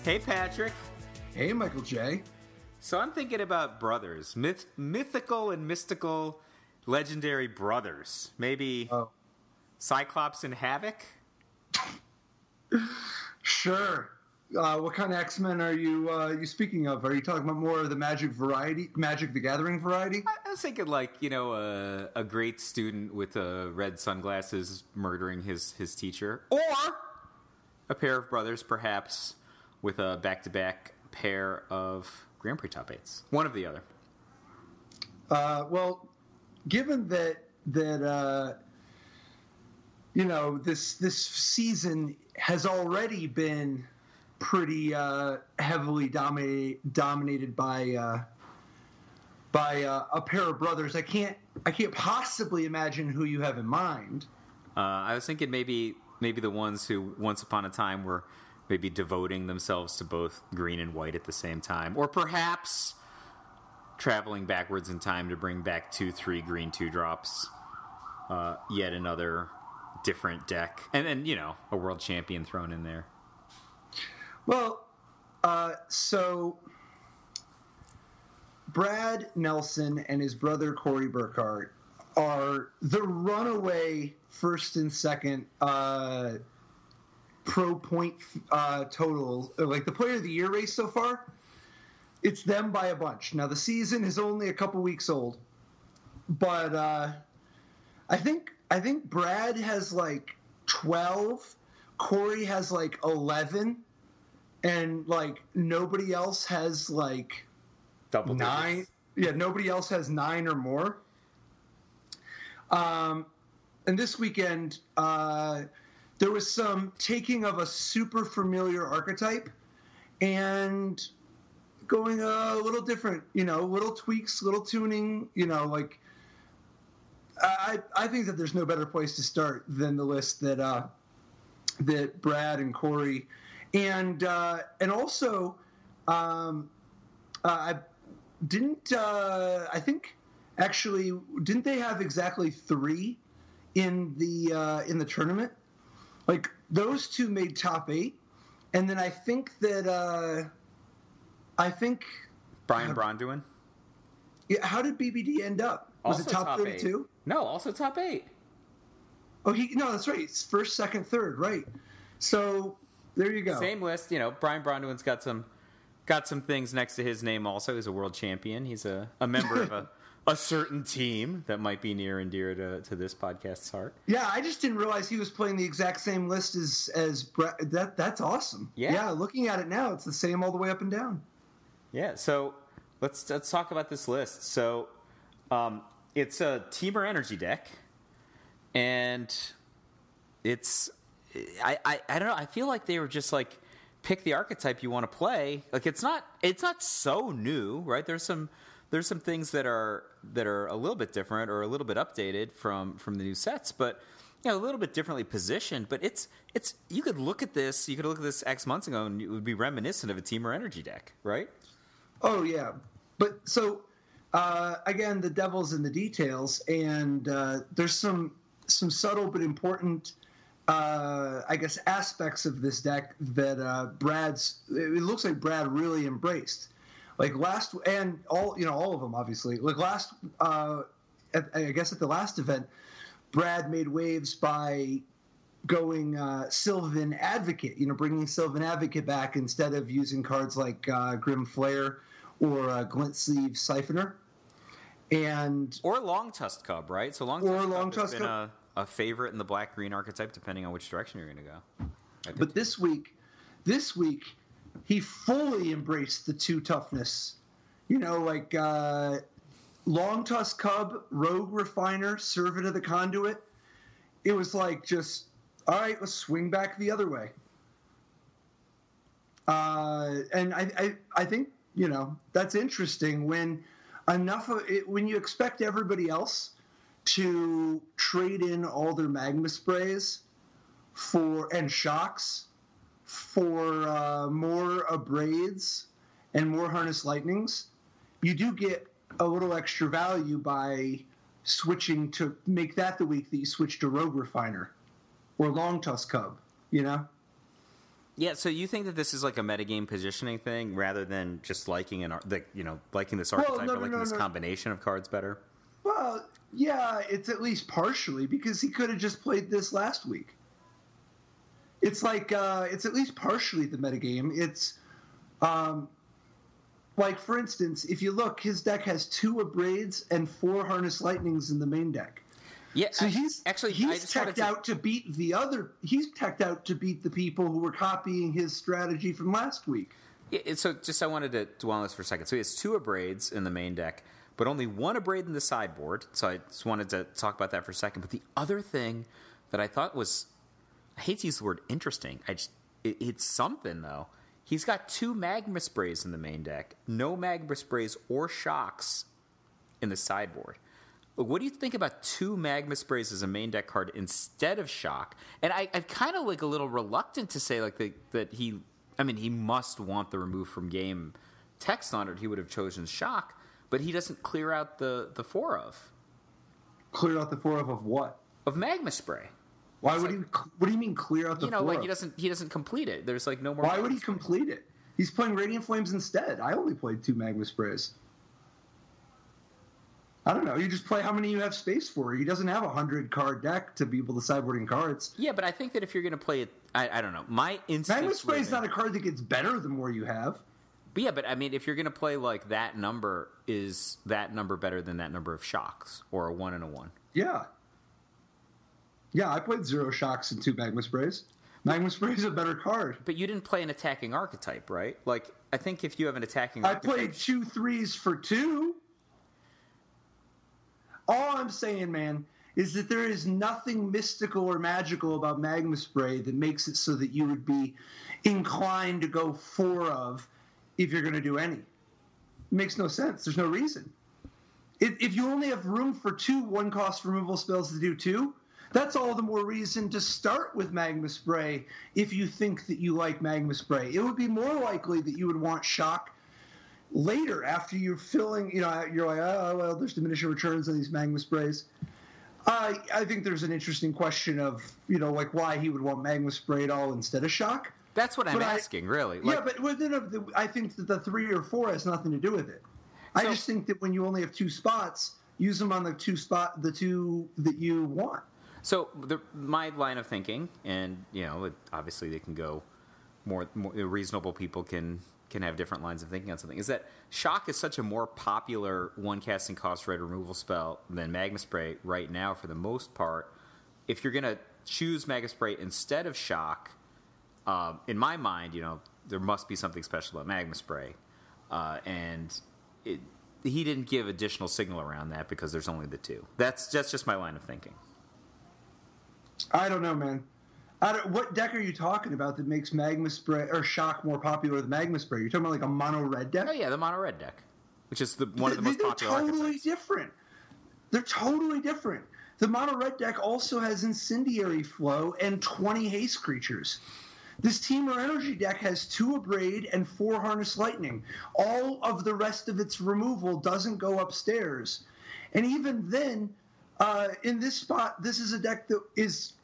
Hey, Patrick. Hey, Michael J. So I'm thinking about brothers, mythical and mystical, legendary brothers. Maybe Cyclops and Havoc? Sure. What kind of X-Men are you speaking of? Are you talking about more of the Magic the Gathering variety? I was thinking a great student with red sunglasses murdering his teacher. Or a pair of brothers, perhaps, with a back-to-back pair of Grand Prix top 8s. One of the other. Well, given that this season has already been pretty heavily dominated by a pair of brothers, I can't possibly imagine who you have in mind. I was thinking maybe the ones who once upon a time were maybe devoting themselves to both green and white at the same time, or perhaps traveling backwards in time to bring back 2-3 green 2-drops, yet another different deck, and then a world champion thrown in there. Well, so Brad Nelson and his brother Corey Burkhart are the runaway first and second pro point total, like the player of the year race so far. It's them by a bunch. Now the season is only a couple weeks old, but I think Brad has like 12, Corey has like 11, and like nobody else has like double 9. digits. Yeah, nobody else has 9 or more. And this weekend, there was some taking of a super familiar archetype and going a little different, little tweaks, little tuning, I think that there's no better place to start than the list that Brad and Corey and also I think actually didn't they have exactly 3 in the tournament? Like those two made top 8, and then I think that Brian Bronduin. Yeah, how did BBD end up? Was Also it top 32? No, also top 8. Oh, that's right. It's first, second, third, right? So there you go. Same list. Brian Bronduin's got some things next to his name. Also, he's a world champion. He's a member of a certain team that might be near and dear to this podcast's heart. Yeah, I just didn't realize he was playing the exact same list as Brad. That's awesome. Yeah, looking at it now, it's the same all the way up and down. Yeah, so let's talk about this list. So it's a Temur energy deck, and it's I don't know. I feel like they were just like, pick the archetype you want to play. Like it's not so new, right? There's some things that are a little bit different or a little bit updated from the new sets, but a little bit differently positioned. But it's you could look at this X months ago and it would be reminiscent of a Temur energy deck, right? Oh yeah, but so again, the devil's in the details, and there's some subtle but important I guess aspects of this deck that it looks like Brad really embraced. Like last, and all of them obviously. Like last, I guess at the last event, Brad made waves by going Sylvan Advocate. Bringing Sylvan Advocate back instead of using cards like Grim Flare or Glint Sleeve Siphoner, or Long Tusk Cub, right? So Long Tusk Cub has been a favorite in the black-green archetype, depending on which direction you're going to go. But this week, he fully embraced the 2 toughness. Long Tusk Cub, Rogue Refiner, Servant of the Conduit. It was like just, all right, let's swing back the other way. And I think, that's interesting when when you expect everybody else to trade in all their magma sprays and shocks for more abrades and more harness lightnings, you do get a little extra value by switching to make that the week that you switch to Rogue Refiner or Long Tusk Cub, Yeah, so you think that this is like a metagame positioning thing rather than just liking liking this archetype or liking this combination of cards better? Well, yeah, it's at least partially, because he could have just played this last week. It's like it's at least partially the metagame. It's like, for instance, if you look, his deck has 2 Abrades and 4 Harness Lightnings in the main deck. Yeah, so he's teched out to beat the other. He's teched out to beat the people who were copying his strategy from last week. Yeah, so I wanted to dwell on this for a second. So he has 2 Abrades in the main deck, but only 1 Abrade in the sideboard. So I just wanted to talk about that for a second. But the other thing that I thought was, I hate to use the word interesting. It's something though. He's got 2 Magma Sprays in the main deck, no Magma Sprays or Shocks in the sideboard. What do you think about 2 Magma Sprays as a main deck card instead of Shock? And I'm kind of like a little reluctant to say like that he must want the remove from game text on it. He would have chosen Shock, but he doesn't clear out the 4 of. Clear out the 4 of what? Of Magma Spray. Why would he? What do you mean clear out the 4? Like he doesn't complete it. There's like no more. Why would he complete it? He's playing Radiant Flames instead. I only played 2 Magma Sprays. I don't know. You just play how many you have space for. He doesn't have a 100-card deck to be able to sideboarding cards. Yeah, but I think that if you're going to play it, I don't know. My instinct. Magma Spray is not a card that gets better the more you have. But yeah, but I mean, if you're going to play like that number, is that number better than that number of Shocks or a 1 and a 1? Yeah. Yeah, I played 0 Shocks and 2 Magma Sprays. Magma Spray is a better card. But you didn't play an attacking archetype, right? Like, I think if you have an attacking archetype... I played 2 3s for 2. All I'm saying, man, is that there is nothing mystical or magical about Magma Spray that makes it so that you would be inclined to go 4 of if you're going to do any. It makes no sense. There's no reason. If you only have room for 2 1-cost removal spells to do 2, that's all the more reason to start with Magma Spray if you think that you like Magma Spray. It would be more likely that you would want Shock later after you're filling, you're like, oh, well, there's diminishing returns on these Magma Sprays. I think there's an interesting question of, like why he would want Magma Spray at all instead of Shock. That's what I'm asking, really. Like, yeah, but within I think that the 3 or 4 has nothing to do with it. I just think that when you only have 2 spots, use them on the 2 that you want. So my line of thinking, and obviously they can go more reasonable people can have different lines of thinking on something, is that Shock is such a more popular 1 casting cost red removal spell than Magma Spray right now for the most part. If you're going to choose Magma Spray instead of Shock, in my mind, there must be something special about Magma Spray. And he didn't give additional signal around that because there's only the 2. That's just my line of thinking. I don't know, man. What deck are you talking about that makes Magma Spray or Shock more popular than Magma Spray? You're talking about like a mono red deck? Oh yeah, the mono red deck, which is one of the most popular. They're totally archetypes. different. They're totally different. The mono red deck also has Incendiary Flow and 20 haste creatures. This Temur Energy deck has 2 Abrade and 4 Harness Lightning. All of the rest of its removal doesn't go upstairs. And even then, in this spot, this is a deck that is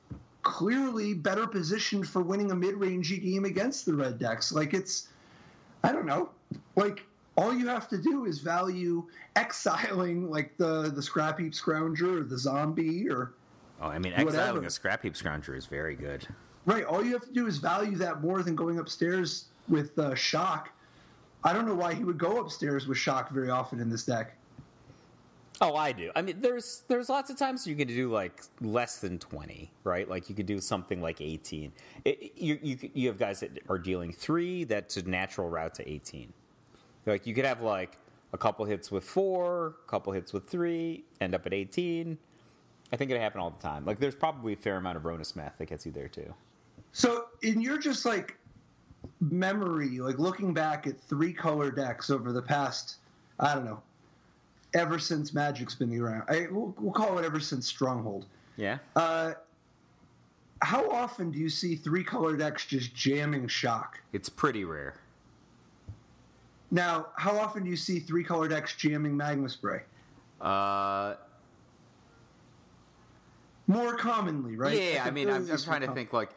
clearly better positioned for winning a mid-rangey game against the red decks. Like, I don't know. Like, all you have to do is value exiling, like, the Scrap Heap Scrounger or the Zombie or exiling a Scrap Heap Scrounger is very good. Right. All you have to do is value that more than going upstairs with Shock. I don't know why he would go upstairs with Shock very often in this deck. Oh, I do. I mean, there's lots of times you can do like less than 20, right? Like you could do something like 18. You have guys that are dealing 3. That's a natural route to 18. Like you could have like a couple hits with 4, a couple hits with 3, end up at 18. I think it happen all the time. Like there's probably a fair amount of Ronus math that gets you there too. So in your just like memory, like looking back at 3-color decks over the past, I don't know, ever since Magic's been around. We'll call it ever since Stronghold. Yeah. How often do you see 3-color decks just jamming Shock? It's pretty rare. Now, how often do you see 3-color decks jamming Magma Spray? More commonly, right? Yeah, I mean, I'm trying to think, like,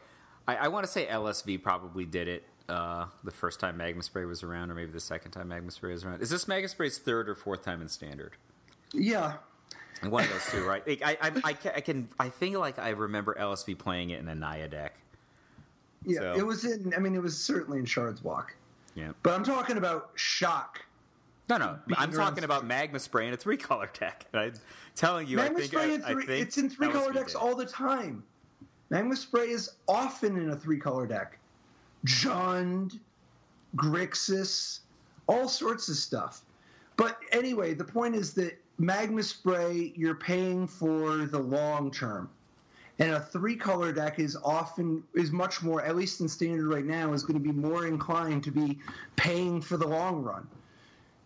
I want to say LSV probably did it the first time Magma Spray was around, or maybe the second time Magma Spray was around. Is this Magma Spray's third or fourth time in Standard? Yeah. One of those two, right? I feel like I remember LSV playing it in a Naya deck. Yeah, So, it was in. I mean, it was certainly in Shard's Walk. yeah. But I'm talking about Shock. No. I'm talking about Magma Spray in a 3-color deck. And I'm telling you, Magma I think Spray it's in 3-color LSV decks did. all the time. Magma Spray is often in a 3-color deck. Jund, Grixis, all sorts of stuff. But anyway, the point is that Magma Spray, you're paying for the long term. And a 3-color deck is much more, at least in Standard right now, is going to be more inclined to be paying for the long run.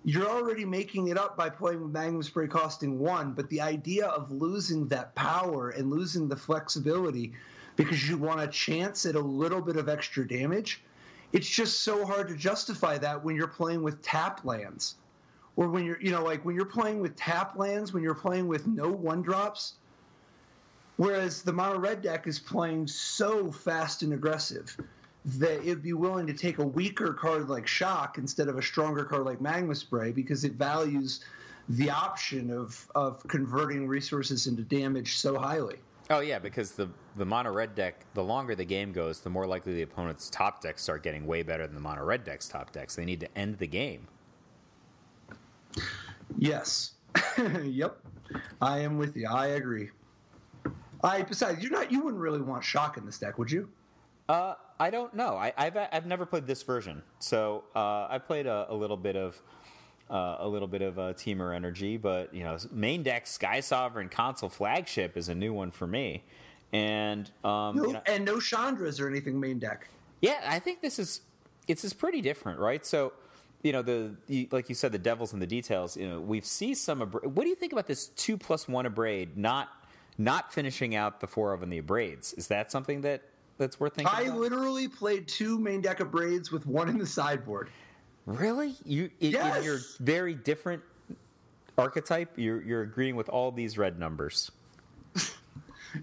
You're already making it up by playing with Magma Spray costing 1, but the idea of losing that power and losing the flexibility because you want a chance at a little bit of extra damage, it's just so hard to justify that when you're playing with tap lands. Or when you're, when you're playing with tap lands, when you're playing with no 1-drops, whereas the mono red deck is playing so fast and aggressive that it'd be willing to take a weaker card like Shock instead of a stronger card like Magma Spray because it values the option of converting resources into damage so highly. Oh, yeah, because the mono red deck, the longer the game goes, the more likely the opponent's top decks start getting way better than the mono red deck's top decks. They need to end the game. Yes. Yep. I am with you. I agree. Besides, you wouldn't really want Shock in this deck, would you? I don't know. I've never played this version, so I played a little bit of Temur Energy, but main deck Sky Sovereign Console Flagship is a new one for me, and and no Chandras or anything main deck. Yeah, I think it's pretty different, right? So. Like you said, the devil's in the details. We've seen some. What do you think about this 2+1 Abrade not finishing out the 4 of in the Abrades? Is that something that's worth thinking about? I literally played 2 main deck Abrades with 1 in the sideboard. Really? Yes. In your very different archetype, you're agreeing with all these red numbers.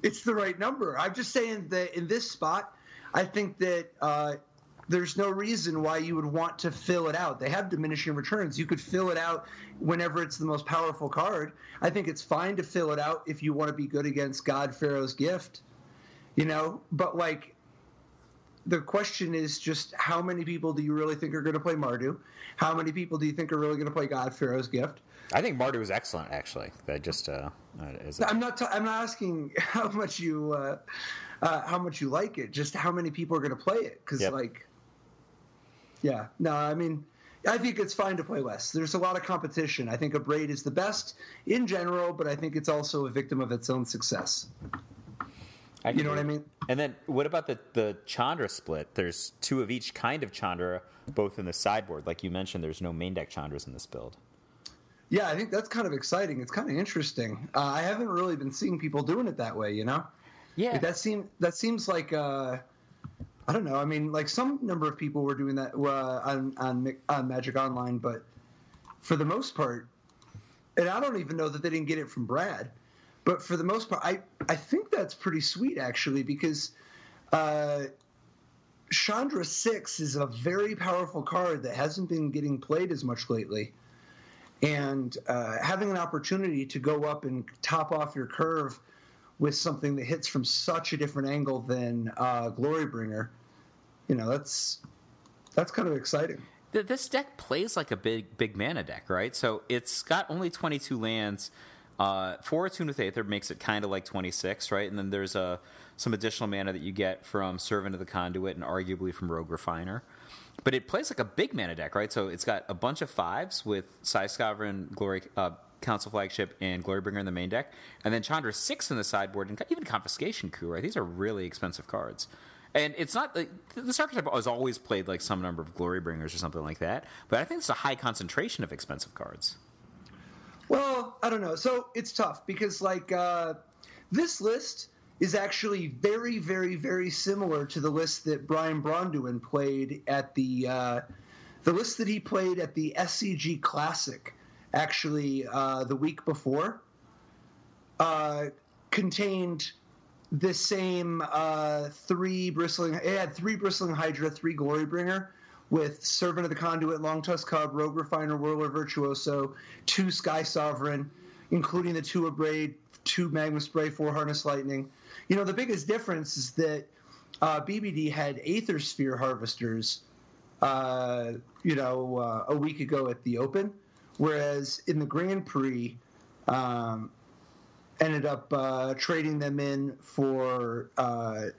It's the right number. I'm just saying that in this spot, I think that. There's no reason why you would want to fill it out. They have diminishing returns. You could fill it out whenever it's the most powerful card. I think it's fine to fill it out if you want to be good against God-Pharaoh's Gift. But the question is just how many people do you really think are going to play Mardu? How many people do you think are really going to play God-Pharaoh's Gift? I think Mardu is excellent, actually. That just I'm not asking how much you like it. Just how many people are going to play it? Because yeah, no, I mean, I think it's fine to play less. There's a lot of competition. I think Abrade is the best in general, but I think it's also a victim of its own success. You know what I mean? And then what about the Chandra split? There's 2 of each kind of Chandra, both in the sideboard. Like you mentioned, there's no main deck Chandras in this build. Yeah, I think that's kind of exciting. It's kind of interesting. I haven't really been seeing people doing it that way, Yeah. That seems like I don't know. I mean, some number of people were doing that on Magic Online, but for the most part, and I don't even know that they didn't get it from Brad, but for the most part, I think that's pretty sweet actually because Chandra 6 is a very powerful card that hasn't been getting played as much lately, and having an opportunity to go up and top off your curve with something that hits from such a different angle than Glorybringer, that's kind of exciting. This deck plays like a big mana deck, right? So it's got only 22 lands. 4 Attuned with Aether makes it kind of like 26, right? And then there's some additional mana that you get from Servant of the Conduit and arguably from Rogue Refiner. But it plays like a big mana deck, right? So it's got a bunch of 5s with Sky Sovereign, Council Flagship, and Glorybringer in the main deck. And then Chandra 6 in the sideboard, and even Confiscation Coup, right? These are really expensive cards. And it's not this archetype was always played like some number of Glorybringers or something like that. But I think it's a high concentration of expensive cards. Well, I don't know. So it's tough because this list is actually very, very, very similar to the list that Brian Bronduin played at the list that he played at the SCG Classic. Actually, the week before contained this same it had 3 Bristling Hydra, 3 Glorybringer, with Servant of the Conduit, Longtusk Cub, Rogue Refiner, Whirler Virtuoso, 2 Sky Sovereign, including the 2 Abrade, 2 Magma Spray, 4 Harness Lightning. The biggest difference is that BBD had Aether Sphere Harvesters, a week ago at the Open, whereas in the Grand Prix, ended up trading them in for, I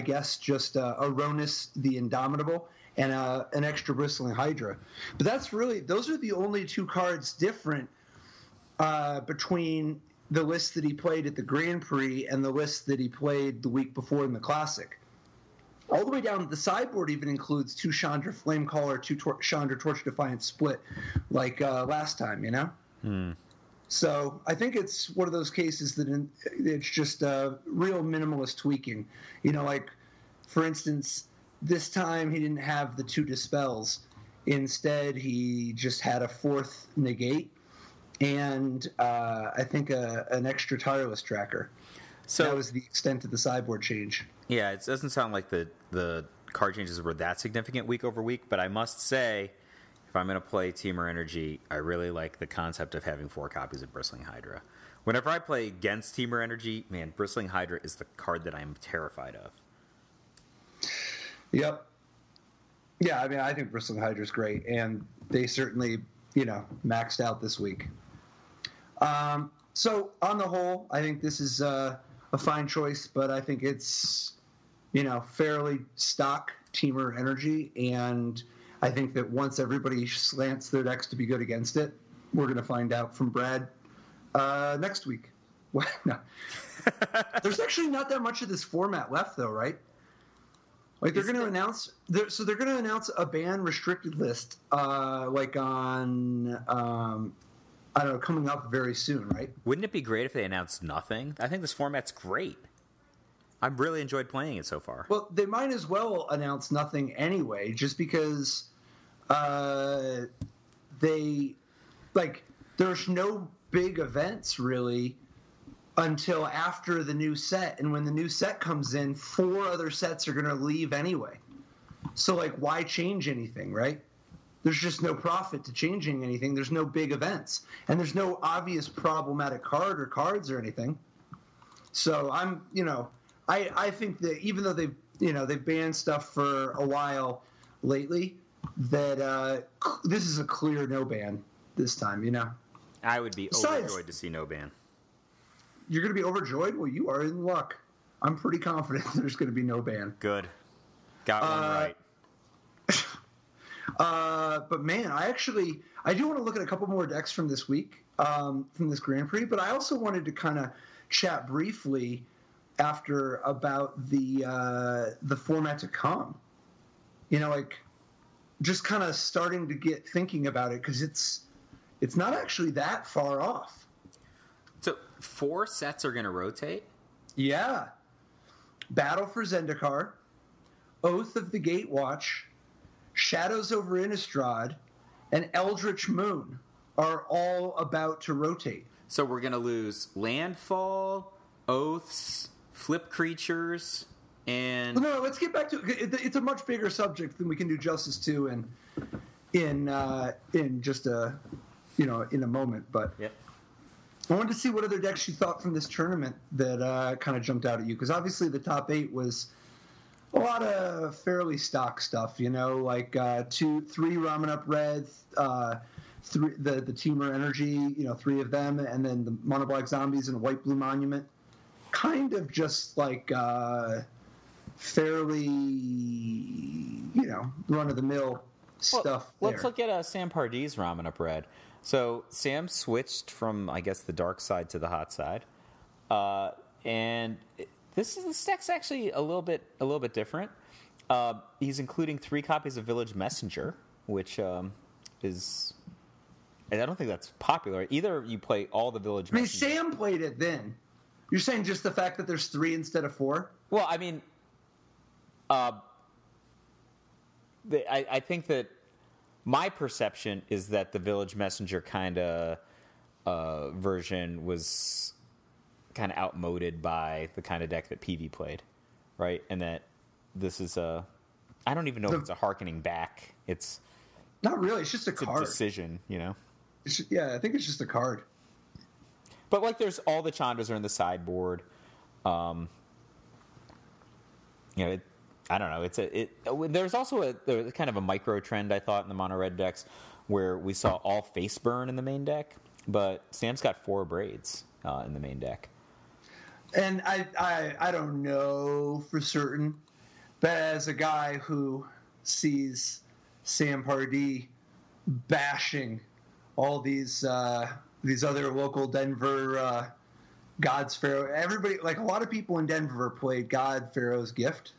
guess, just Aronis the Indomitable and an extra Bristling Hydra. But those are the only 2 cards different between the list that he played at the Grand Prix and the list that he played the week before in the Classic. All the way down, the sideboard even includes 2 Chandra Flamecaller, 2 Chandra Torch Defiant split, like last time, So I think it's one of those cases that it's just real minimalist tweaking. Like, for instance, this time he didn't have the 2 Dispels. Instead, he just had a 4th Negate and I think an extra Tireless Tracker. So that was the extent of the sideboard change. Yeah, it doesn't sound like the card changes were that significant week over week, but I must say, if I'm going to play Temur Energy, I really like the concept of having 4 copies of Bristling Hydra. Whenever I play against Temur Energy, man, Bristling Hydra is the card that I'm terrified of. Yep. Yeah, I mean, I think Bristling Hydra is great, and they certainly, maxed out this week. So, on the whole, I think this is a fine choice, but I think it's, fairly stock Temur Energy, and I think that once everybody slants their decks to be good against it, we're going to find out from Brad next week. No. There's actually not that much of this format left, though, right? Like, they're going to announce a ban restricted list, like on I don't know, coming up very soon, right? Wouldn't it be great if they announced nothing? I think this format's great. I've really enjoyed playing it so far. Well, they might as well announce nothing anyway, just because there's no big events really until after the new set, and when the new set comes in, 4 other sets are going to leave anyway. So, why change anything, right? There's just no profit to changing anything. There's no big events, and there's no obvious problematic card or cards or anything. So I think that even though they've banned stuff for a while lately, that this is a clear no ban this time. I would be overjoyed to see no ban. You're going to be overjoyed? Well, you are in luck. I'm pretty confident there's going to be no ban. Good. Got one right. But man, I do want to look at a couple more decks from this week, from this Grand Prix, but I also wanted to kind of chat briefly after about the format to come. Just kind of starting to get thinking about it, because it's not actually that far off. So 4 sets are going to rotate? Yeah. Battle for Zendikar, Oath of the Gatewatch, Shadows over Innistrad, and Eldritch Moon are all about to rotate. So we're going to lose Landfall, Oaths, Flip Creatures, and... No, let's get back to it. It's a much bigger subject than we can do justice to in just a moment. But yep. I wanted to see what other decks you thought from this tournament that kind of jumped out at you, because obviously the top 8 was a lot of fairly stock stuff, 3 Ramen Up Red, 3 the Temur Energy, 3 of them, and then the Mono Black Zombies and a White Blue Monument. Kind of just fairly, run of the mill stuff. Let's look at Sam Pardee's Ramen Up Red. So Sam switched from, I guess, the dark side to the hot side, and this deck's actually a little bit different. He's including 3 copies of Village Messenger, which is, I don't think that's popular. Either you play all the Village Messenger. Sam played it then. You're saying just the fact that there's 3 instead of 4? Well, I mean, I think that my perception is that the Village Messenger kind of version was kind of outmoded by the kind of deck that PV played, right? And that this is I don't even know if it's a harkening back. It's not really. It's just a card. A decision, you know? I think it's just a card. But, like, there's all the Chandras are in the sideboard. You know, I don't know. There's also a kind of a micro trend, I thought, in the mono red decks where we saw all face burn in the main deck, but Sam's got 4 braids in the main deck. And I don't know for certain, but as a guy who sees Sam Pardee bashing all these other local Denver God-Pharaoh, everybody, like a lot of people in Denver played God-Pharaoh's Gift.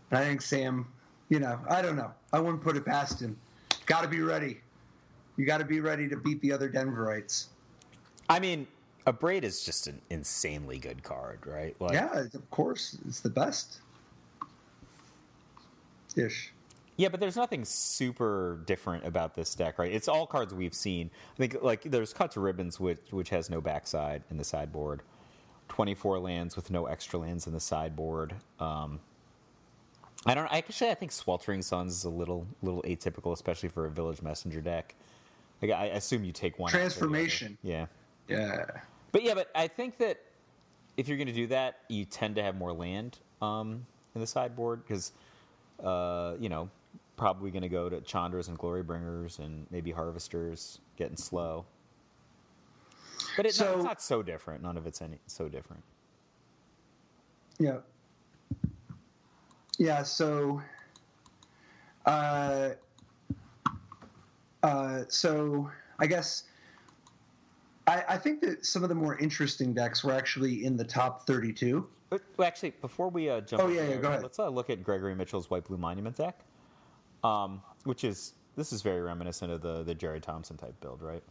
And I think Sam, you know, I don't know. I wouldn't put it past him. Got to be ready. You got to be ready to beat the other Denverites. I mean, a braid is just an insanely good card, right? Like, yeah, of course. It's the best. Ish. Yeah, but there's nothing super different about this deck, right? It's all cards we've seen. I think, like, there's Cut to Ribbons, which has no backside in the sideboard. 24 lands with no extra lands in the sideboard. I think Sweltering Suns is a little atypical, especially for a Village Messenger deck. Like, I assume you take one. Transformation. Yeah. Yeah. But I think that if you're going to do that, you tend to have more land in the sideboard because, you know, probably going to go to Chandras and Glorybringers and maybe Harvesters getting slow. But it's not so different. None of it's so different. Yeah. Yeah, so I guess I think that some of the more interesting decks were actually in the top 32. Well, actually, before we jump go ahead. Let's look at Gregory Mitchell's White Blue Monument deck, this is very reminiscent of the Jerry Thompson type build, right?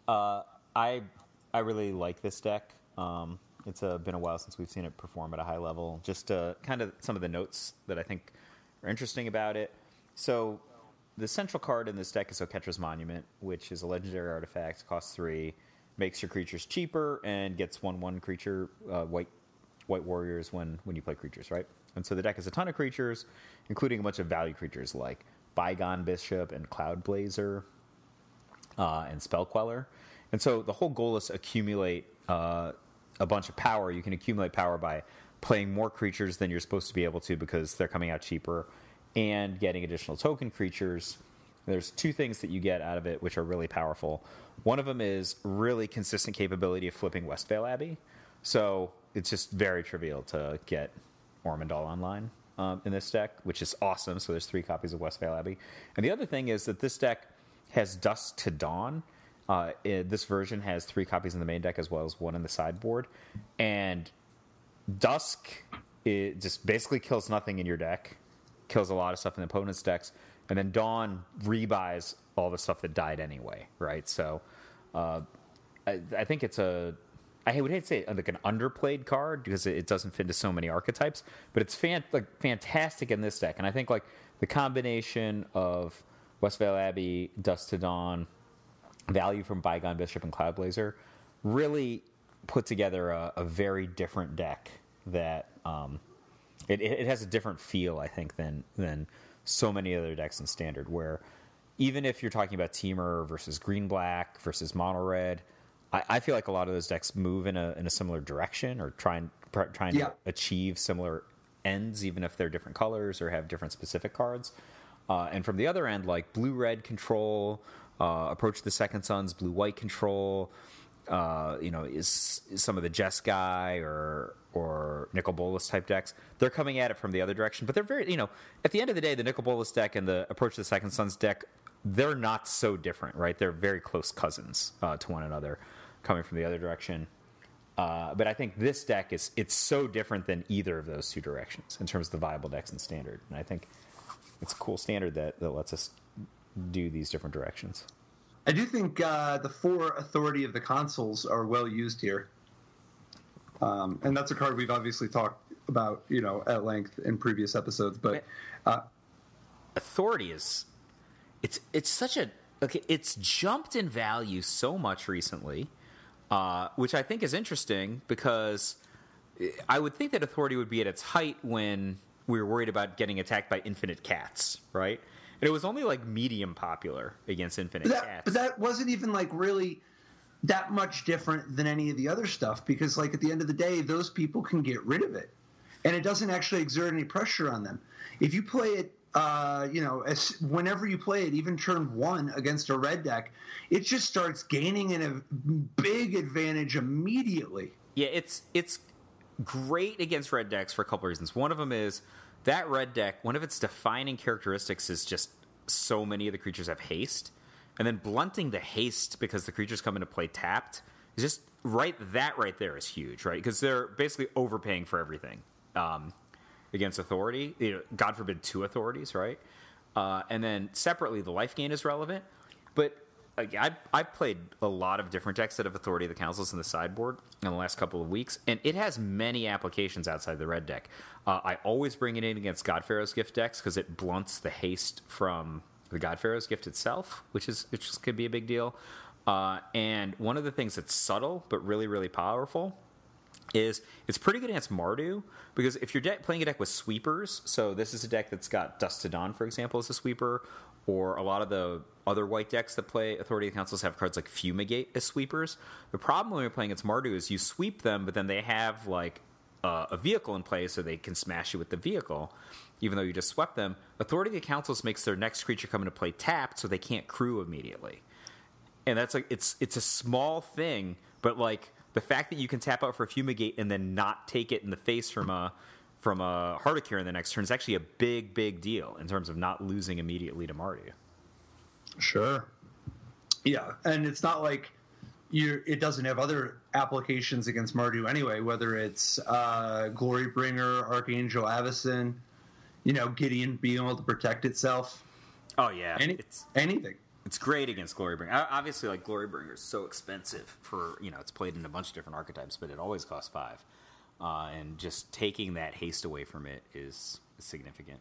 I really like this deck. It's been a while since we've seen it perform at a high level. Just kind of some of the notes that I think are interesting about it. So the central card in this deck is Oketra's Monument, which is a legendary artifact, costs 3, makes your creatures cheaper, and gets 1/1 creature, white warriors when you play creatures, right? And so the deck has a ton of creatures, including a bunch of value creatures like Bygone Bishop and Cloud Blazer and Spell Queller. And so the whole goal is to accumulate a bunch of power. You can accumulate power by playing more creatures than you're supposed to be able to because they're coming out cheaper and getting additional token creatures. There's 2 things that you get out of it which are really powerful. One of them is really consistent capability of flipping Westvale Abbey. So it's just very trivial to get Ormondal online in this deck, which is awesome. So there's 3 copies of Westvale Abbey. And the other thing is that this deck has Dusk to Dawn. This version has 3 copies in the main deck as well as 1 in the sideboard. And Dusk, it just basically kills nothing in your deck, kills a lot of stuff in the opponent's decks, and then Dawn rebuys all the stuff that died anyway, right? So I think it's I would hate to say like an underplayed card because it doesn't fit into so many archetypes, but it's fantastic in this deck. And I think like the combination of Westvale Abbey, Dusk to Dawn, value from Bygone Bishop and Cloud Blazer really put together a very different deck that it has a different feel, I think, than so many other decks in Standard, where even if you're talking about Temur versus green-black versus mono-red, I feel like a lot of those decks move in a similar direction or trying to achieve similar ends, even if they're different colors or have different specific cards. And from the other end, like blue-red control, Approach the Second Sun's blue-white control, is some of the Jeskai or Nicol Bolas type decks. They're coming at it from the other direction, but they're very, at the end of the day, the Nicol Bolas deck and the Approach the Second Sun's deck, they're not so different, right? They're very close cousins to one another, coming from the other direction. But I think this deck it's so different than either of those 2 directions in terms of the viable decks in Standard, and I think it's a cool Standard that lets us do these different directions. I do think the 4 authority of the consoles are well used here. And that's a card we've obviously talked about, at length in previous episodes. But authority is it's such it's jumped in value so much recently. which I think is interesting because I would think that Authority would be at its height when we were worried about getting attacked by infinite cats, right? And it was only like medium popular against infinite cats. But that wasn't even like really that much different than any of the other stuff, because like at the end of the day, those people can get rid of it, and it doesn't actually exert any pressure on them. If you play it, whenever you play it, even turn 1 against a red deck, it just starts gaining a big advantage immediately. Yeah, it's great against red decks for a couple of reasons. One of them is that red deck, one of its defining characteristics is just so many of the creatures have haste. And then blunting the haste because the creatures come into play tapped is just right there is huge, right? Because they're basically overpaying for everything against Authority. God forbid 2 authorities, right? And then separately, the life gain is relevant. But I've played a lot of different decks that have Authority of the Councils in the sideboard in the last couple of weeks, and it has many applications outside the red deck. I always bring it in against God-Pharaoh's Gift decks because it blunts the haste from the God-Pharaoh's Gift itself, which could be a big deal. And one of the things that's subtle but really, really powerful is it's pretty good against Mardu, because if you're playing a deck with sweepers, so this is a deck that's got Dust to Dawn, for example, as a sweeper, or a lot of the other white decks that play Authority of the Councils have cards like Fumigate as sweepers. The problem when you're playing against Mardu is you sweep them, but then they have like a vehicle in play, so they can smash you with the vehicle, even though you just swept them. Authority of the Councils makes their next creature come into play tapped, so they can't crew immediately. And that's like it's a small thing, but like the fact that you can tap out for a Fumigate and then not take it in the face from a Heart of Cure in the next turn is actually a big deal in terms of not losing immediately to Mardu. Sure. Yeah, and it's not like it doesn't have other applications against Mardu anyway, whether it's Glorybringer, Archangel Avacyn, Gideon being able to protect itself. Oh, yeah. Anything. It's great against Glorybringer. Obviously, like, Glorybringer is so expensive for, it's played in a bunch of different archetypes, but it always costs 5. And just taking that haste away from it is significant.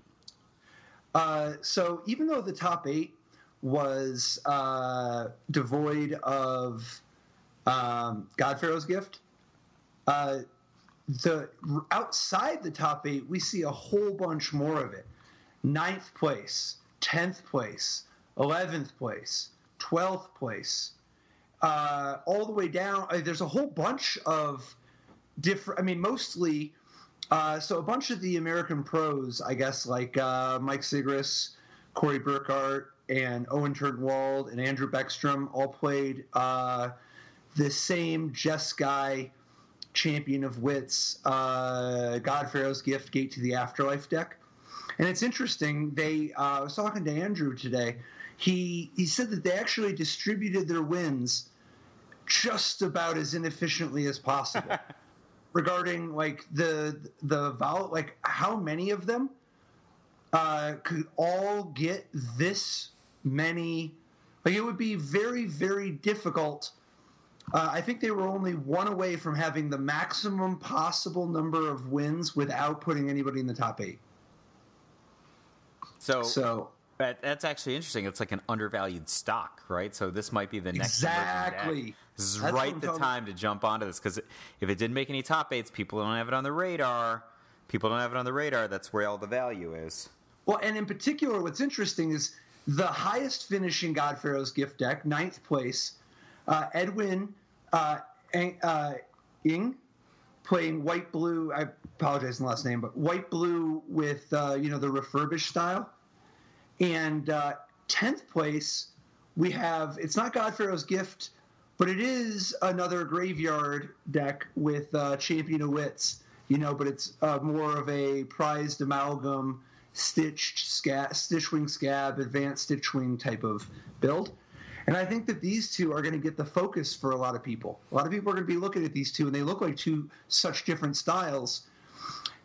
So even though the top 8 was devoid of God-Pharaoh's Gift, outside the top 8, we see a whole bunch more of it. 9th place, 10th place, 11th place, 12th place, all the way down. There's a whole bunch of different, mostly, so a bunch of the American pros, I guess, like Mike Sigris, Corey Burkhart, and Owen Turnwald, and Andrew Beckstrom all played the same Jeskai Champion of Wits, God-Pharaoh's Gift, Gate to the Afterlife deck. And it's interesting, I was talking to Andrew today, he said that they actually distributed their wins just about as inefficiently as possible. Regarding like the like how many of them could all get this many. Like, it would be very, very difficult. I think they were only one away from having the maximum possible number of wins without putting anybody in the top 8. So that's actually interesting. It's like an undervalued stock, right? So this might be the next exactly. This is right the time to jump onto this, because if it didn't make any top 8s, people don't have it on the radar. That's where all the value is. Well, and in particular, what's interesting is the highest finishing God-Pharaoh's Gift deck, 9th place, Edwin Ing, playing white-blue. I apologize in the last name, but white-blue with the refurbished style. And 10th place, we have, it's not God-Pharaoh's Gift, but it is another graveyard deck with Champion of Wits, but it's more of a prized amalgam, Stitchwing Scab, advanced Stitchwing type of build. And I think that these two are going to get the focus for a lot of people. A lot of people are going to be looking at these two, and they look like two such different styles.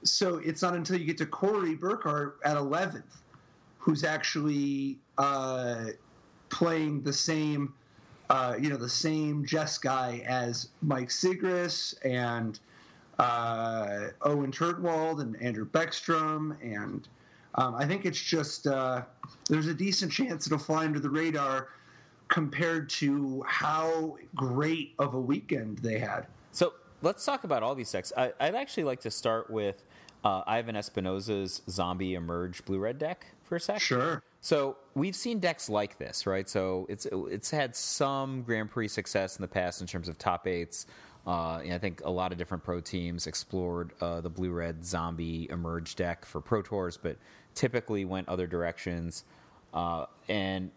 So it's not until you get to Corey Burkhart at 11th, who's actually playing the same, the same Jeskai as Mike Sigris and Owen Turnwald and Andrew Beckstrom, and I think it's just there's a decent chance it'll fly under the radar compared to how great of a weekend they had. So let's talk about all these decks. I'd actually like to start with Ivan Espinosa's Zombie Emerge Blue-Red deck for a sec. Sure. So we've seen decks like this, right? So it's had some Grand Prix success in the past in terms of top eights. And I think a lot of different pro teams explored the Blue-Red Zombie Emerge deck for Pro Tours, but typically went other directions. And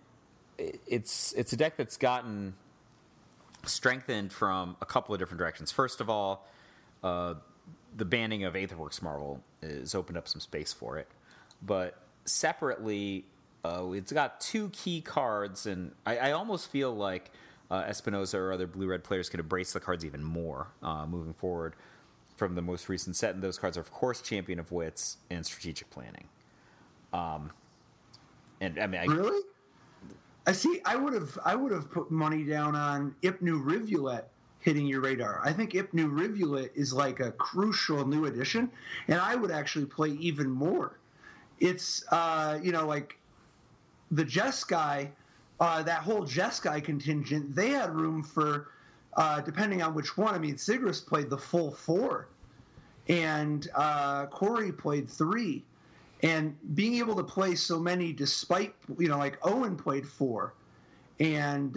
it's a deck that's gotten strengthened from a couple of different directions. First of all, the banning of Aetherworks Marvel has opened up some space for it. But separately, it's got two key cards, and I almost feel like Espinosa or other blue-red players could embrace the cards even more moving forward from the most recent set. And those cards are, of course, Champion of Wits and Strategic Planning. And I mean, really? I see. I would have put money down on Ipnu Rivulet hitting your radar. I think Ipnu Rivulet is like a crucial new addition, and I would actually play even more. It's like the Jeskai, that whole Jeskai contingent. They had room for, depending on which one. I mean, Sigris played the full 4, and Corey played 3. And being able to play so many, despite like Owen played 4, and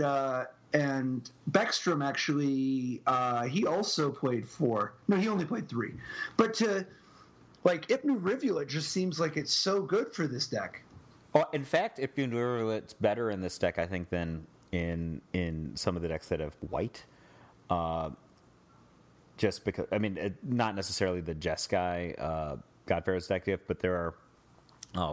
Beckstrom actually he also played 4. No, he only played 3. But to like Ipnu Rivulet just seems like it's so good for this deck. Well, in fact, Ipnu Rivulet's better in this deck, I think, than in some of the decks that have white. Just because, I mean, not necessarily the Jeskai God-Pharaoh's deck, but there are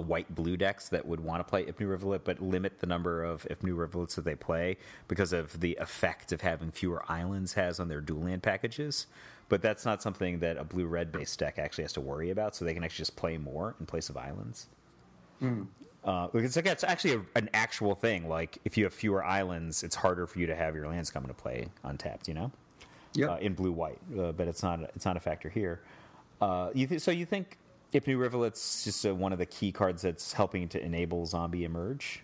white-blue decks that would want to play Ipnu Rivulet, but limit the number of Ipnu Rivulets that they play because of the effect of having fewer islands has on their dual land packages. But that's not something that a blue-red based deck actually has to worry about, so they can actually just play more in place of islands. It's actually an actual thing. Like, if you have fewer islands, it's harder for you to have your lands come into play untapped, Yep. In blue-white. But it's not a factor here. So you think Ipnu Rivulet's just one of the key cards that's helping to enable Zombie Emerge?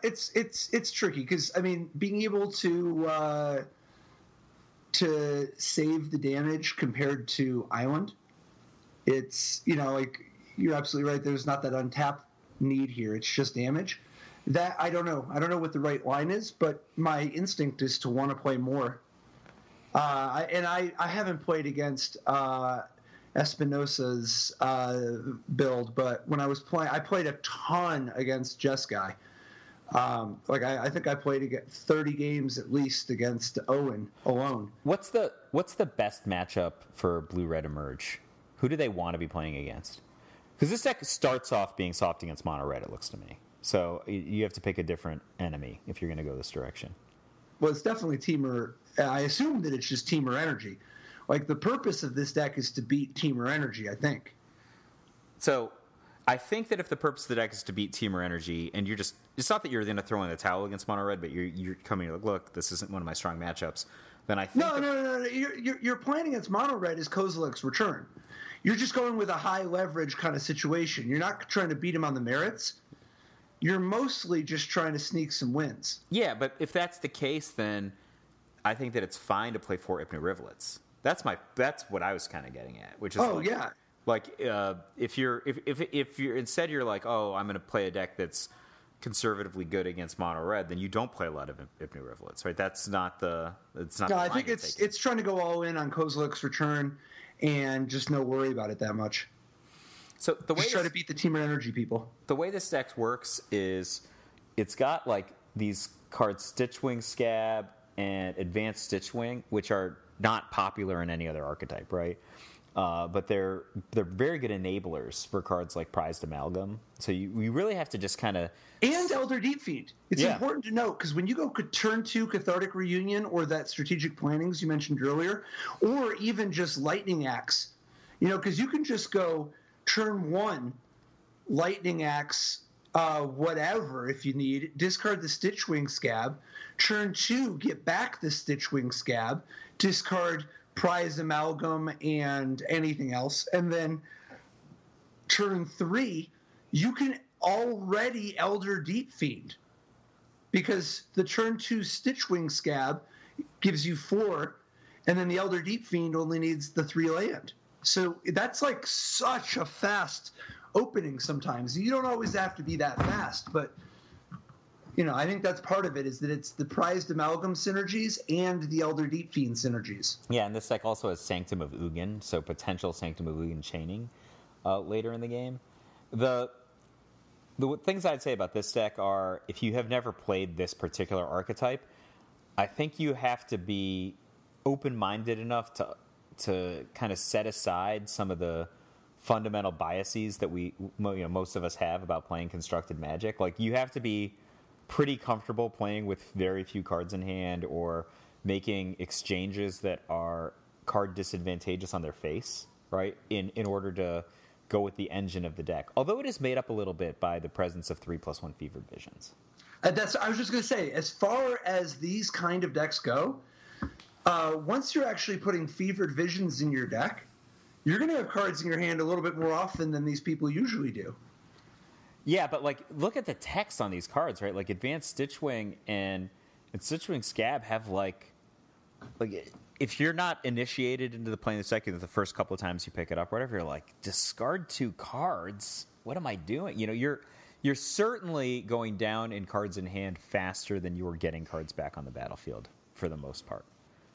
It's tricky because, I mean, being able to save the damage compared to Island, it's, like, you're absolutely right. There's not that untapped need here. It's just damage. That, I don't know. I don't know what the right line is, but my instinct is to want to play more. I haven't played against Espinosa's build, but when I was playing, I played a ton against Jeskai. I think I played 30 games at least against Owen alone. What's the best matchup for Blue-Red Emerge? Who do they want to be playing against? Because this deck starts off being soft against mono-red, it looks to me. So you have to pick a different enemy if you're going to go this direction. Well, it's definitely Temur. I assume that it's just Temur Energy. Like, the purpose of this deck is to beat Temur Energy, I think. So I think that if the purpose of the deck is to beat Temur Energy, and it's not that you're going to throw in the towel against mono red, but you're coming like, look, this isn't one of my strong matchups, then I think No. You're playing against mono red is Kozilek's Return. You're just going with a high leverage kind of situation. You're not trying to beat him on the merits. You're mostly just trying to sneak some wins. Yeah, but if that's the case, then I think that it's fine to play 4 Ipnu Rivulets. That's what I was kind of getting at, which is if you're instead you're like, oh, I'm going to play a deck that's conservatively good against mono red, then you don't play a lot of Ipnu Rivulets, right? That's not the. It's not. No, I think it's trying to go all in on Kozilek's Return and just no worry about it that much. So the way try to beat the Temur Energy people. The way this deck works is it's got like these cards, Stitchwing Scab and Advanced Stitchwing, which are not popular in any other archetype, right? But they're very good enablers for cards like Prized Amalgam. So you really have to just kind of... And Elder Deep Fiend. It's important to note, because when you go turn 2 Cathartic Reunion or that Strategic Plannings you mentioned earlier, or even just Lightning Axe, because you can just go turn 1, Lightning Axe, whatever if you need, discard the Stitchwing Scab, turn 2, get back the Stitchwing Scab, discard Prize Amalgam and anything else, and then turn 3, you can already Elder Deep Fiend. because the turn 2 Stitchwing Scab gives you 4, and then the Elder Deep Fiend only needs the 3 land. So that's like such a fast opening sometimes. You don't always have to be that fast, but I think that's part of it, is that it's the Prized Amalgam synergies and the Elder Deep Fiend synergies. Yeah, and this deck also has Sanctum of Ugin, so potential Sanctum of Ugin chaining later in the game. The things I'd say about this deck are, if you have never played this particular archetype, I think you have to be open-minded enough to kind of set aside some of the fundamental biases that most of us have about playing constructed Magic. Like, you have to be pretty comfortable playing with very few cards in hand, or making exchanges that are card disadvantageous on their face, right? In order to go with the engine of the deck. Although it is made up a little bit by the presence of 3+1 Fevered Visions. I was just going to say, as far as these kind of decks go, once you're actually putting Fevered Visions in your deck, you're going to have cards in your hand a little bit more often than these people usually do. Yeah, but look at the text on these cards, right? Like, Advanced Stitchwing and Stitchwing Scab have like if you're not initiated into the playing the deck the first couple of times you pick it up, whatever, you're like, discard 2 cards. What am I doing? You're certainly going down in cards in hand faster than you are getting cards back on the battlefield for the most part,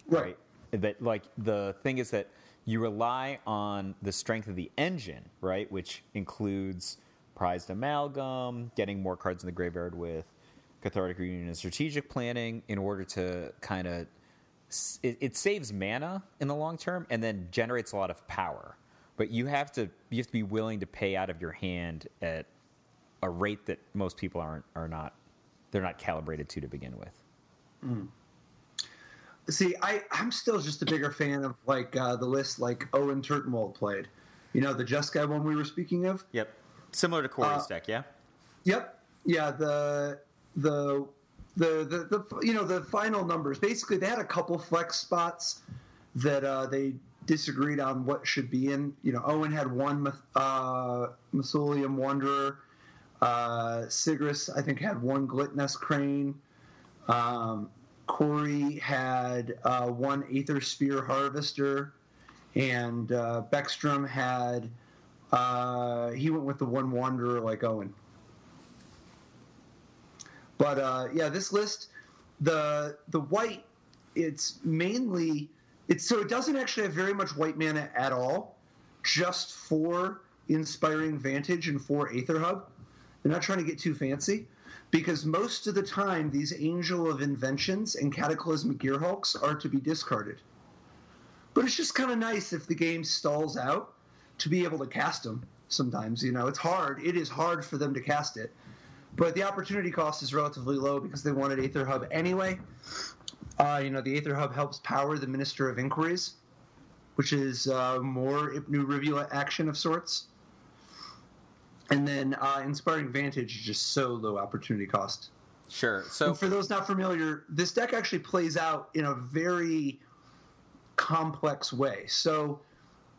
right? That the thing is that you rely on the strength of the engine, right, which includes Prized Amalgam, getting more cards in the graveyard with Cathartic Reunion and Strategic Planning, in order to kind of it saves mana in the long term and then generates a lot of power. But you have to be willing to pay out of your hand at a rate that most people are not calibrated to begin with. Mm. See, I'm still just a bigger fan of the list like Owen Turtenwald played. The Just Guy one we were speaking of. Yep. Similar to Corey's deck, yeah. Yep. Yeah. The final numbers. Basically, they had a couple flex spots that they disagreed on what should be in. Owen had one Mausoleum Wanderer. Sigris, I think, had one Glitness Crane. Corey had one Aethersphere Harvester, and Beckstrom had he went with the one Wanderer like Owen. But this list, the white, it's mainly so it doesn't actually have very much white mana at all, just 4 Inspiring Vantage and 4 Aether Hub. They're not trying to get too fancy, because most of the time these Angel of Inventions and Cataclysmic Gearhulks are to be discarded. But it's just kind of nice if the game stalls out to be able to cast them sometimes. It's hard. It is hard for them to cast it. But the opportunity cost is relatively low because they wanted Aether Hub anyway. The Aether Hub helps power the Minister of Inquiries, which is more Ipnu Rivulet action of sorts. And then Inspiring Vantage is just so low opportunity cost. Sure. So, and for those not familiar, this deck actually plays out in a very complex way. So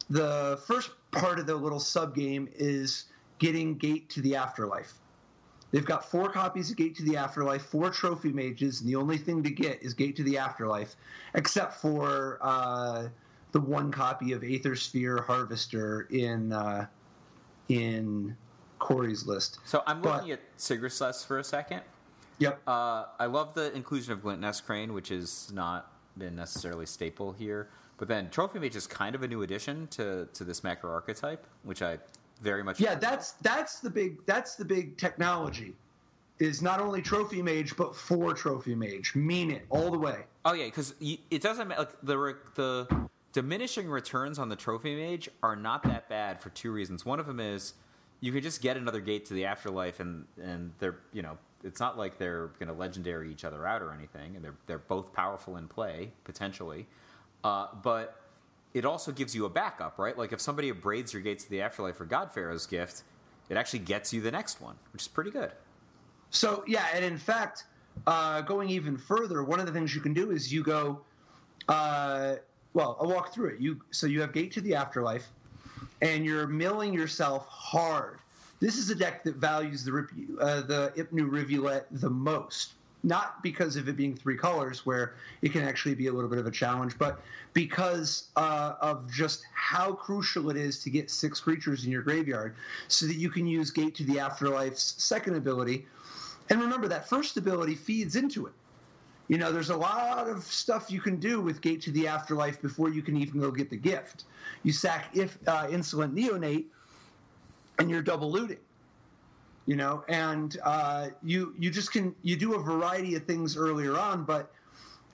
the first part of the little sub-game is getting Gate to the Afterlife. They've got 4 copies of Gate to the Afterlife, 4 Trophy Mages, and the only thing to get is Gate to the Afterlife, except for the 1 copy of Aethersphere Harvester in Corey's list. So I'm looking at Sigurd for a second. Yep. I love the inclusion of Glint Crane, which has not been necessarily staple here. But then Trophy Mage is kind of a new addition to this macro archetype, which I very much that's the big technology, is not only Trophy Mage but 4 Trophy Mage. Mean it all the way. Oh yeah, because it doesn't matter. The diminishing returns on the Trophy Mage are not that bad for 2 reasons. One of them is you can just get another Gate to the Afterlife, and they're it's not like they're going to legendary each other out or anything, and they're both powerful in play potentially, but it also gives you a backup, right? Like if somebody braids your Gates to the Afterlife for God-Pharaoh's gift, it actually gets you the next one, which is pretty good. So yeah, and in fact, going even further, one of the things you can do is you go. I'll walk through it. You have Gate to the Afterlife, and you're milling yourself hard. This is a deck that values the Ipnu Rivulet the most. not because of it being 3 colors, where it can actually be a little bit of a challenge, but because of just how crucial it is to get 6 creatures in your graveyard so that you can use Gate to the Afterlife's second ability. And remember, that first ability feeds into it. You know, there's a lot of stuff you can do with Gate to the Afterlife before you can even go get the gift. You sack Insolent Neonate, and you're double looting. You know, and you do a variety of things earlier on, but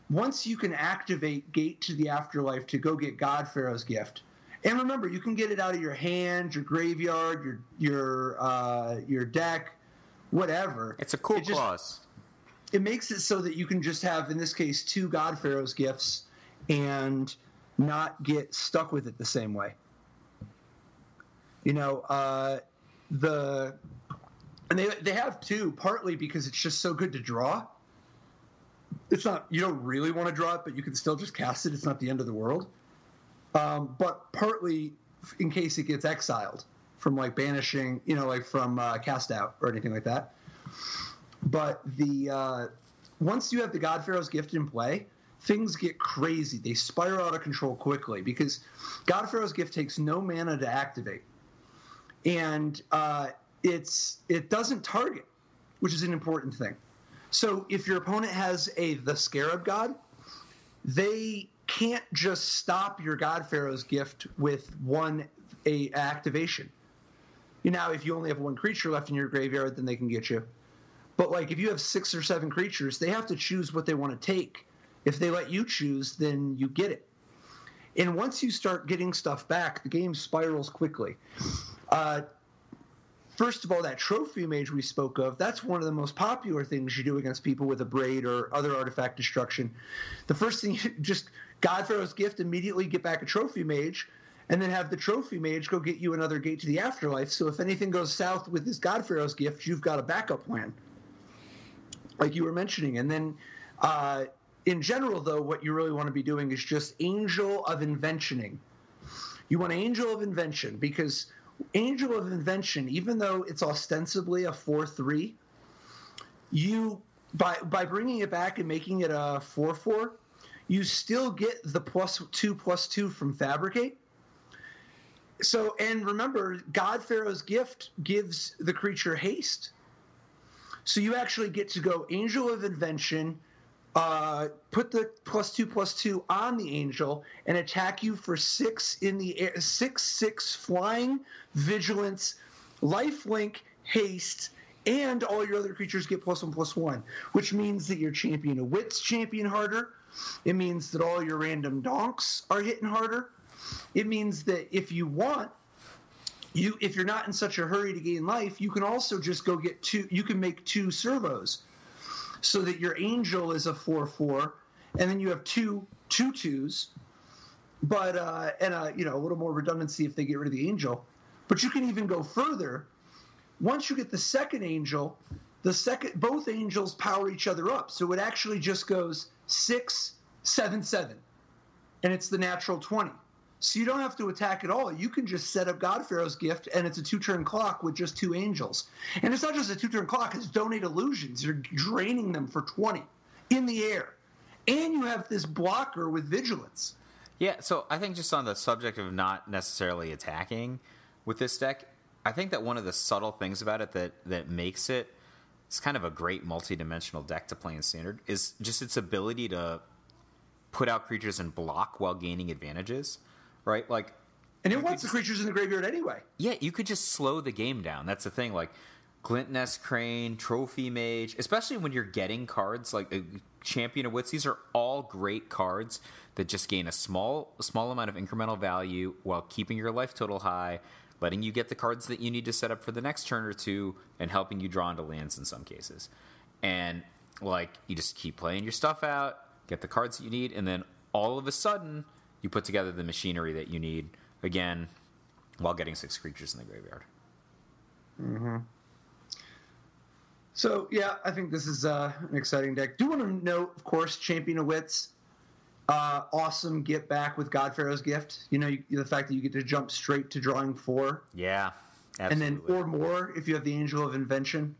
once you can activate Gate to the Afterlife to go get God-Pharaoh's gift, and remember, you can get it out of your hand, your graveyard, your deck, whatever. It's a cool clause. It makes it so that you can just have, in this case, 2 God-Pharaoh's gifts and not get stuck with it the same way. You know, and they have 2, partly because it's just so good to draw. It's not, you don't really want to draw it, but you can still just cast it. It's not the end of the world. But partly in case it gets exiled from like banishing, you know, like from cast out or anything like that. But once you have the God-Pharaoh's gift in play, things get crazy. They spiral out of control quickly because God-Pharaoh's gift takes no mana to activate. And it doesn't target, which is an important thing. So if your opponent has the Scarab God, they can't just stop your God-Pharaoh's gift with a activation. You know, if you only have 1 creature left in your graveyard, then they can get you. But like if you have 6 or 7 creatures, they have to choose what they want to take. If they let you choose, then you get it. And once you start getting stuff back, the game spirals quickly. First of all, that Trophy Mage we spoke of, that's one of the most popular things you do against people with a Braid or other artifact destruction. The first thing, just God-Pharaoh's gift, immediately get back a Trophy Mage, and then have the Trophy Mage go get you another Gate to the Afterlife. So if anything goes south with this God-Pharaoh's gift, you've got a backup plan, like you were mentioning. And then in general, though, what you really want to be doing is just Angel of Inventioning. You want Angel of Invention because Angel of Invention, even though it's ostensibly a 4/3, you by bringing it back and making it a 4/4, you still get the +2/+2 from Fabricate. So, and remember, God-Pharaoh's gift gives the creature haste. So you actually get to go Angel of Invention, put the +2/+2 on the angel, and attack you for 6 in the air, 6/6 flying, vigilance, lifelink, haste, and all your other creatures get +1/+1, which means that your Champion of Wits champion harder. It means that all your random donks are hitting harder. It means that if you want, if you're not in such a hurry to gain life, you can also just go get 2. You can make 2 servos, so that your angel is a 4/4, and then you have 2 2/2s, but and a little more redundancy if they get rid of the angel. But you can even go further. Once you get the second angel, both angels power each other up, so it actually just goes 6, 7, 7, and it's the natural 20. So you don't have to attack at all. You can just set up God-Pharaoh's gift, and it's a 2-turn clock with just 2 angels. And it's not just a 2-turn clock. It's Donate Illusions. You're draining them for 20 in the air. And you have this blocker with Vigilance. Yeah, so I think just on the subject of not necessarily attacking with this deck, I think that one of the subtle things about it that makes it's kind of a great multi-dimensional deck to play in Standard is just its ability to put out creatures and block while gaining advantages. Right, like, and it wants the creatures in the graveyard anyway. Yeah, you could just slow the game down. That's the thing. Like, Glint Nest Crane, Trophy Mage, especially when you're getting cards like Champion of Wits. These are all great cards that just gain a small amount of incremental value while keeping your life total high, letting you get the cards that you need to set up for the next turn or two, and helping you draw into lands in some cases. And like, you just keep playing your stuff out, get the cards that you need, and then all of a sudden you put together the machinery that you need, again, while getting 6 creatures in the graveyard. Mm-hmm. So, yeah, I think this is an exciting deck. Do want to note, of course, Champion of Wits, awesome get back with God-Pharaoh's gift. You know, the fact that you get to jump straight to drawing 4. Yeah, absolutely. And then, or more, if you have the Angel of Invention.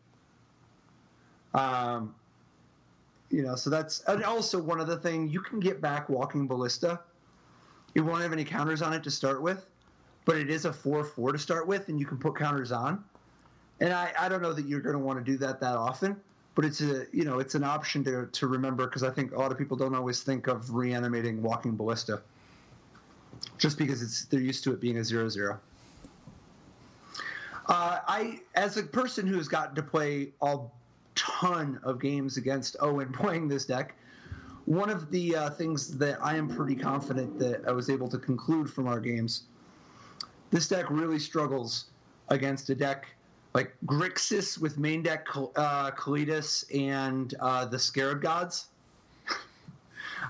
So that's, and also one other thing, you can get back Walking Ballista. It won't have any counters on it to start with, but it is a 4/4 to start with, and you can put counters on. And I don't know that you're going to want to do that often, but it's it's an option to remember, because I think a lot of people don't always think of reanimating Walking Ballista, just because they're used to it being a 0/0. As a person who has gotten to play a ton of games against Owen playing this deck, one of the things that I am pretty confident that I was able to conclude from our games, this deck really struggles against a deck like Grixis with main deck Kalitas and the Scarab Gods.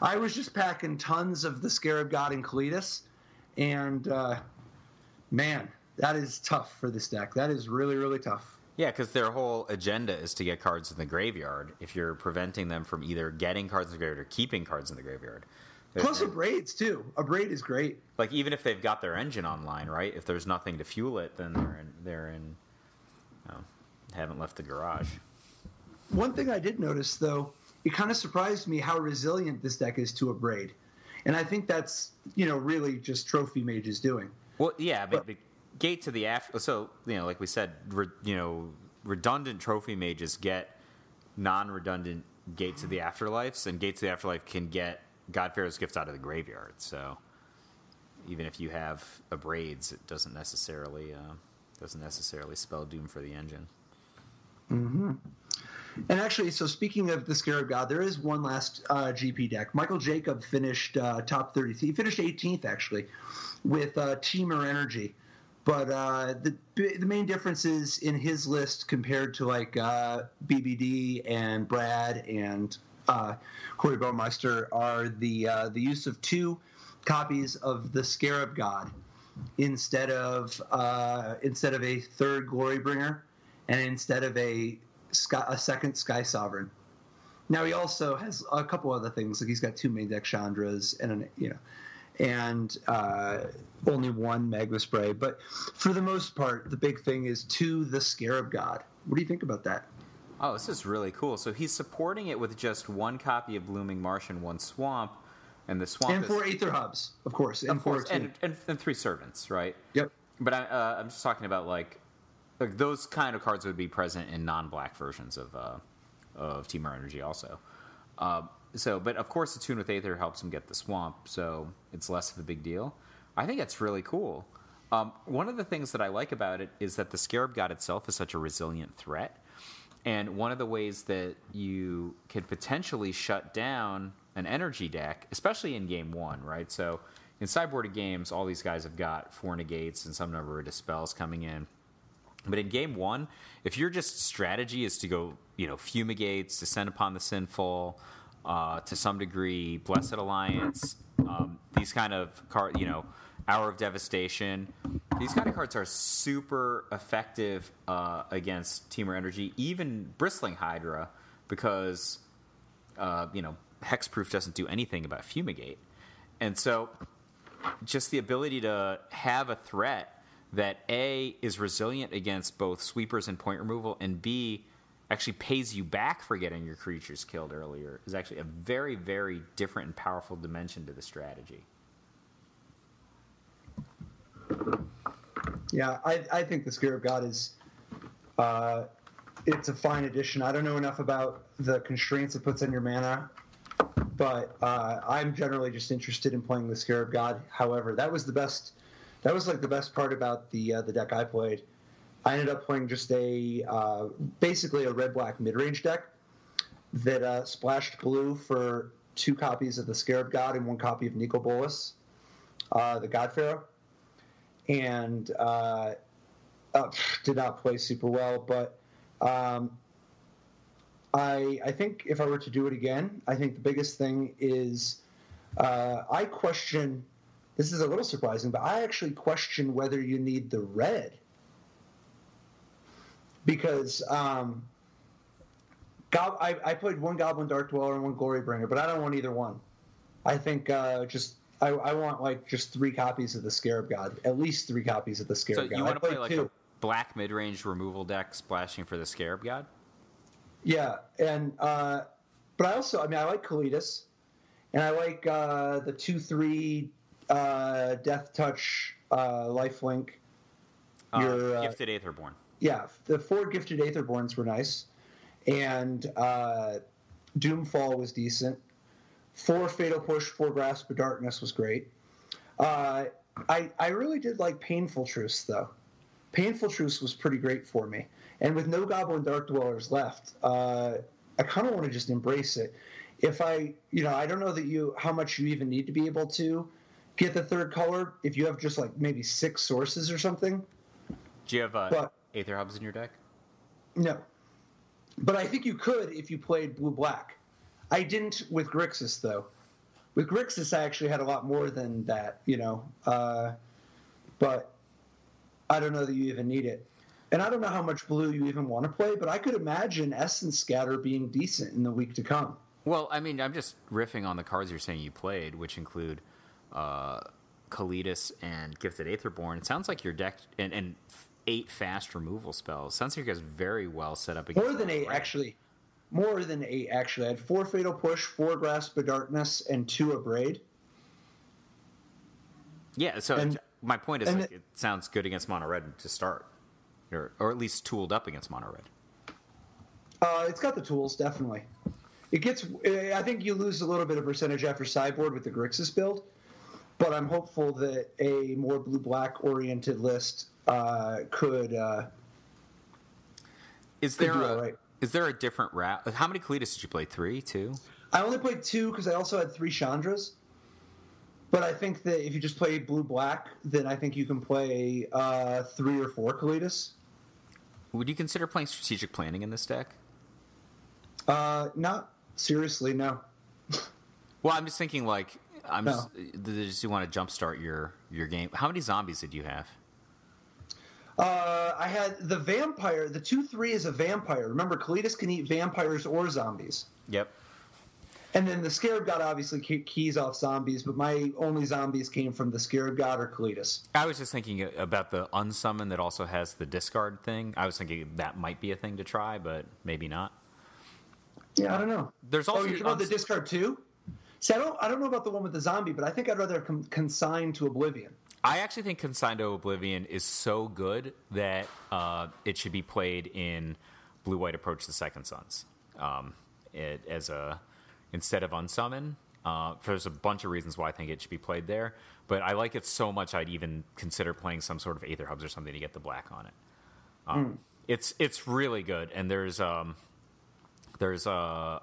I was just packing tons of the Scarab God and Kalitas, and man, that is tough for this deck. That is really, really tough. Yeah, because their whole agenda is to get cards in the graveyard. If you're preventing them from either getting cards in the graveyard or keeping cards in the graveyard. Plus abrades, too. Abrade is great. Like, even if they've got their engine online, right? If there's nothing to fuel it, then haven't left the garage. One thing I did notice, though, it kind of surprised me how resilient this deck is to Abrade. And I think that's, really just Trophy Mage is doing. Well, yeah, but Gate to the After... So, like we said, redundant Trophy Mages get non-redundant Gate to the Afterlives, and Gate to the Afterlife can get God-Pharaoh's Gifts out of the graveyard. So even if you have Abrades, it doesn't necessarily spell doom for the engine. Mm-hmm. And actually, so speaking of the Scarab God, there is one last GP deck. Michael Jacob finished top 30. He finished 18th, actually, with Temur Energy. But the main differences in his list compared to, like, BBD and Brad and Corey Baumeister are the use of 2 copies of the Scarab God instead of a 3rd Glorybringer, and instead of a second Sky Sovereign. Now he also has a couple other things, like he's got 2 main deck Chandras and only 1 Magma Spray. But for the most part, the big thing is to the Scarab God. What do you think about that? Oh, this is really cool. So he's supporting it with just 1 copy of Blooming Marsh and 1 Swamp, and the Swamp and 4 Aether Hubs, of course, and 3 Servants, right? Yep. But I'm just talking about like those kind of cards would be present in non-black versions of Temur Energy also. But of course the Tune with Aether helps him get the Swamp, so it's less of a big deal. I think that's really cool. One of the things that I like about it is that the Scarab God itself is such a resilient threat, and one of the ways that you could potentially shut down an energy deck, especially in game 1, right? So in sideboarded games, all these guys have got 4 negates and some number of dispels coming in. But in game 1, if your just strategy is to go, Fumigates, Descend Upon the Sinful, to some degree, Blessed Alliance, these kind of cards, Hour of Devastation, these kind of cards are super effective against Temur Energy, even Bristling Hydra, because, Hexproof doesn't do anything about Fumigate. And so just the ability to have a threat that A, is resilient against both sweepers and point removal, and B, actually pays you back for getting your creatures killed earlier, is actually a very, very different and powerful dimension to the strategy. Yeah, I think the Scarab God is it's a fine addition. I don't know enough about the constraints it puts on your mana, but I'm generally just interested in playing the Scarab God. However, that was the best part about the deck I played. I ended up playing just basically a red-black mid-range deck that splashed blue for 2 copies of the Scarab God and 1 copy of Nico Bolas, the God-Pharaoh, and did not play super well. But I think if I were to do it again, I think the biggest thing is I question. This is a little surprising, but I actually question whether you need the red. Because I played 1 Goblin Dark Dweller and 1 Glorybringer, but I don't want either one. I think I want just 3 copies of the Scarab God, at least 3 copies of the Scarab God. So you want to play like 2. a black mid-range removal deck splashing for the Scarab God? Yeah, and but I like Kalitas, and I like the 2/3 Death Touch lifelink. Gifted Aetherborn. Yeah, the 4 gifted Aetherborns were nice, and Doomfall was decent. 4 Fatal Push, 4 Grasp of Darkness was great. I really did like Painful Truce, though. Painful Truce was pretty great for me. And with no Goblin Dark Dwellers left, I kind of want to just embrace it. If I don't know how much you even need to be able to get the 3rd color. If you have just like maybe 6 sources or something. Do you have Aether Hubs in your deck? No. But I think you could if you played blue-black. I didn't with Grixis, though. With Grixis, I actually had a lot more than that, but I don't know that you even need it. And I don't know how much blue you even want to play, but I could imagine Essence Scatter being decent in the week to come. Well, I mean, I'm just riffing on the cards you're saying you played, which include Kalitas and Gifted Aetherborn. It sounds like your deck and 8 fast removal spells. Sounds like you guys very well set up against More than 8, actually. More than 8, actually. I had 4 Fatal Push, 4 Grasp of Darkness, and 2 Abrade. Yeah, so my point is it sounds good against Mono Red to start. Or at least tooled up against Mono Red. It's got the tools, definitely. I think you lose a little bit of percentage after sideboard with the Grixis build, but I'm hopeful that a more blue-black oriented list could Is there a different route? How many Kalitas did you play? 3, 2? I only played 2 because I also had 3 Chandras. But I think that if you just play blue-black, then I think you can play 3 or 4 Kalitas. Would you consider playing strategic planning in this deck? Not seriously, no. Well, I'm just thinking just you want to jumpstart your game. How many zombies did you have? I had the vampire. The 2/3 is a vampire. Remember, Kalitas can eat vampires or zombies. Yep. And then the Scarab God obviously keys off zombies, but my only zombies came from the Scarab God or Kalitas. I was just thinking about the unsummon that also has the discard thing. I was thinking that might be a thing to try, but maybe not. Yeah, I don't know. There's also you're talking about the discard too? See, I don't know about the one with the zombie, but I think I'd rather consign to Oblivion. I actually think Consigned to Oblivion is so good that it should be played in Blue-White Approach the Second Sons instead of Unsummon. There's a bunch of reasons why I think it should be played there, but I like it so much I'd even consider playing some sort of Aether Hubs or something to get the black on it. It's really good, and there's a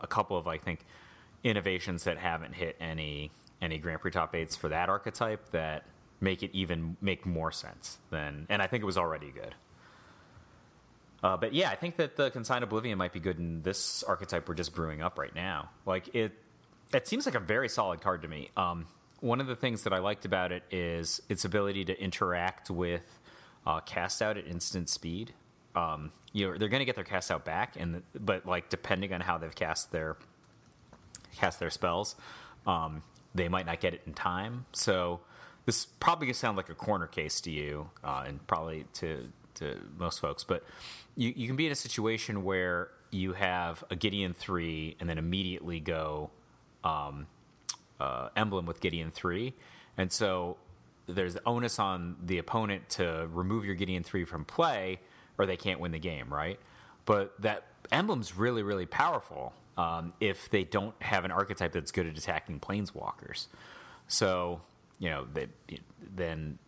couple of, I think, innovations that haven't hit any Grand Prix top 8s for that archetype that make it even make more sense and I think it was already good. But yeah, I think that the Consigned Oblivion might be good in this archetype we're just brewing up right now. Like it seems like a very solid card to me. One of the things that I liked about it is its ability to interact with cast out at instant speed. They're going to get their cast out back, but like depending on how they've cast their spells, they might not get it in time. So this probably going to sound like a corner case to you, and probably to most folks, but you can be in a situation where you have a Gideon 3 and then immediately go Emblem with Gideon 3, and so there's onus on the opponent to remove your Gideon 3 from play, or they can't win the game, right? But that Emblem's really, really powerful if they don't have an archetype that's good at attacking Planeswalkers. So, then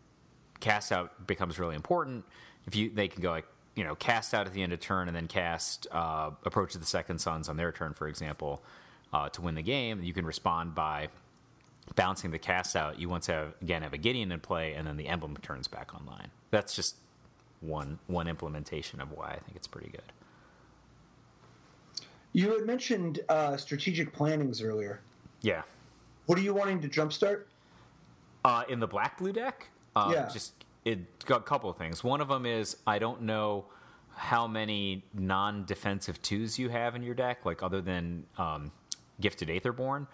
cast out becomes really important. They can go cast out at the end of turn and then cast Approach of the Second Sons on their turn, for example, to win the game. You can respond by bouncing the cast out. You once have a Gideon in play, and then the emblem turns back online. That's just one implementation of why I think it's pretty good. You had mentioned strategic plannings earlier. Yeah. What are you wanting to jumpstart? In the black-blue deck? Yeah. It got a couple of things. One of them is I don't know how many non-defensive 2s you have in your deck, like other than Gifted Aetherborn,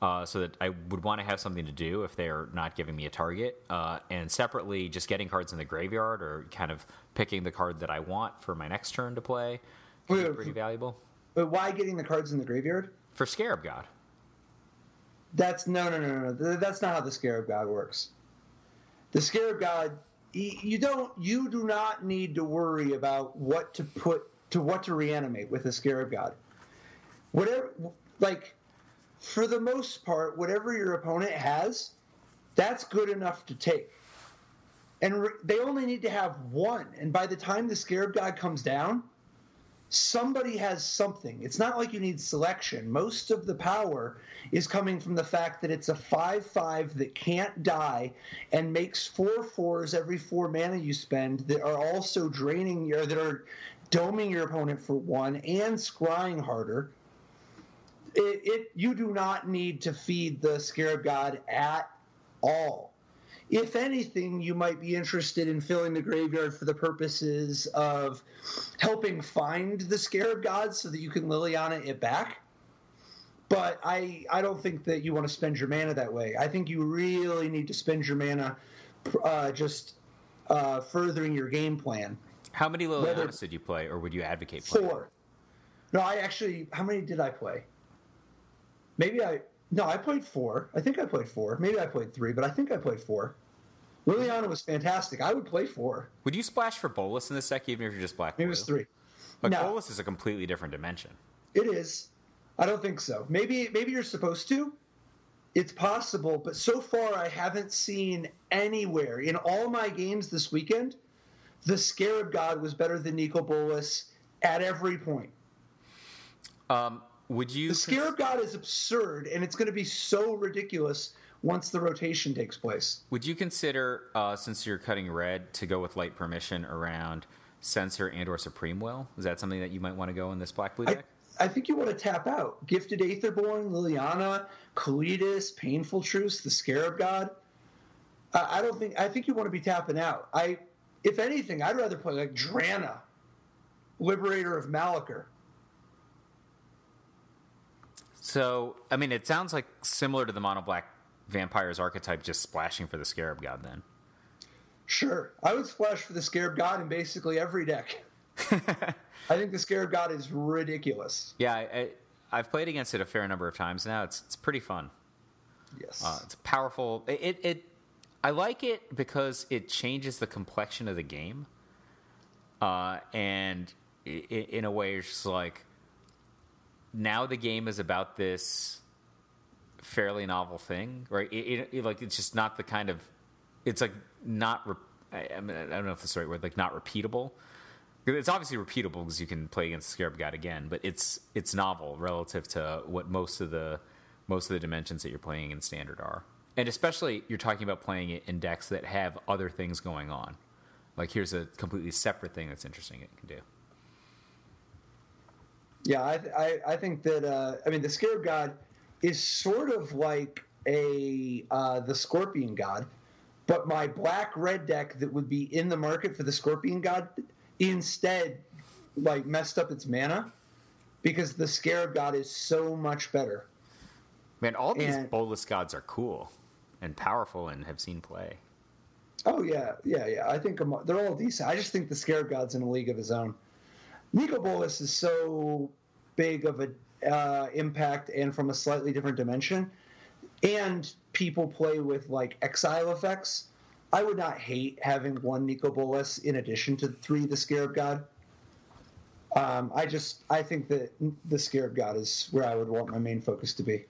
so that I would want to have something to do if they're not giving me a target. And separately, just getting cards in the graveyard or kind of picking the card that I want for my next turn to play is pretty valuable. But why getting the cards in the graveyard? For Scarab God. That's no. That's not how the Scarab God works. The Scarab God, you do not need to worry about what to reanimate with a Scarab God. Whatever, like, for the most part, whatever your opponent has, that's good enough to take. And they only need to have one. And by the time the Scarab God comes down, somebody has something. It's not like you need selection. Most of the power is coming from the fact that it's a 5/5 that can't die and makes 4/4s every 4 mana you spend that are also that are doming your opponent for 1 and scrying harder. You do not need to feed the Scarab God at all. If anything, you might be interested in filling the graveyard for the purposes of helping find the Scarab God so that you can Liliana it back. But I don't think that you want to spend your mana that way. I think you really need to spend your mana furthering your game plan. How many Lilianas did you play, or would you advocate playing? 4. No, how many did I play? I played 4. I think I played 4. Maybe I played 3, but I think I played 4. Liliana was fantastic. I would play 4. Would you splash for Bolas in this deck, even if you're just black? Maybe it was 3. Like, no. Bolas is a completely different dimension. It is. I don't think so. Maybe you're supposed to. It's possible, but so far I haven't seen anywhere in all my games this weekend the Scarab God was better than Nico Bolas at every point. The Scarab God is absurd, and it's going to be so ridiculous once the rotation takes place. Would you consider, since you're cutting red, to go with light permission around Censor and or Supreme Will? Is that something that you might want to go in this black-blue deck? I think you want to tap out. Gifted Aetherborn, Liliana, Kalitas, Painful Truce, the Scarab God. I think you want to be tapping out. If anything, I'd rather play like Drana, Liberator of Malakir. So, I mean, it sounds like similar to the mono-black Vampires archetype, just splashing for the Scarab God, then. Sure. I would splash for the Scarab God in basically every deck. I think the Scarab God is ridiculous. Yeah, I've played against it a fair number of times now. It's pretty fun. Yes. It's powerful. I like it because it changes the complexion of the game. And in a way, it's just like, now the game is about this fairly novel thing, right? It's just not the kind of, it's like not, I don't know if that's the right word, like not repeatable. It's obviously repeatable because you can play against the Scarab God again, but it's novel relative to what most of the dimensions that you're playing in Standard are. And especially, you're talking about playing it in decks that have other things going on. Like, here's a completely separate thing that's interesting it can do. Yeah, I think that the Scarab God is sort of like the Scorpion God, but my black-red deck that would be in the market for the Scorpion God instead messed up its mana because the Scarab God is so much better. Man, all these Bolas gods are cool and powerful and have seen play. Oh yeah. I think they're all decent. I just think the Scarab God's in a league of his own. Nico Bolas is so big of a impact and from a slightly different dimension, and people play with exile effects. I would not hate having one Nico Bolas in addition to 3 the Scarab God. I think that the Scarab God is where I would want my main focus to be.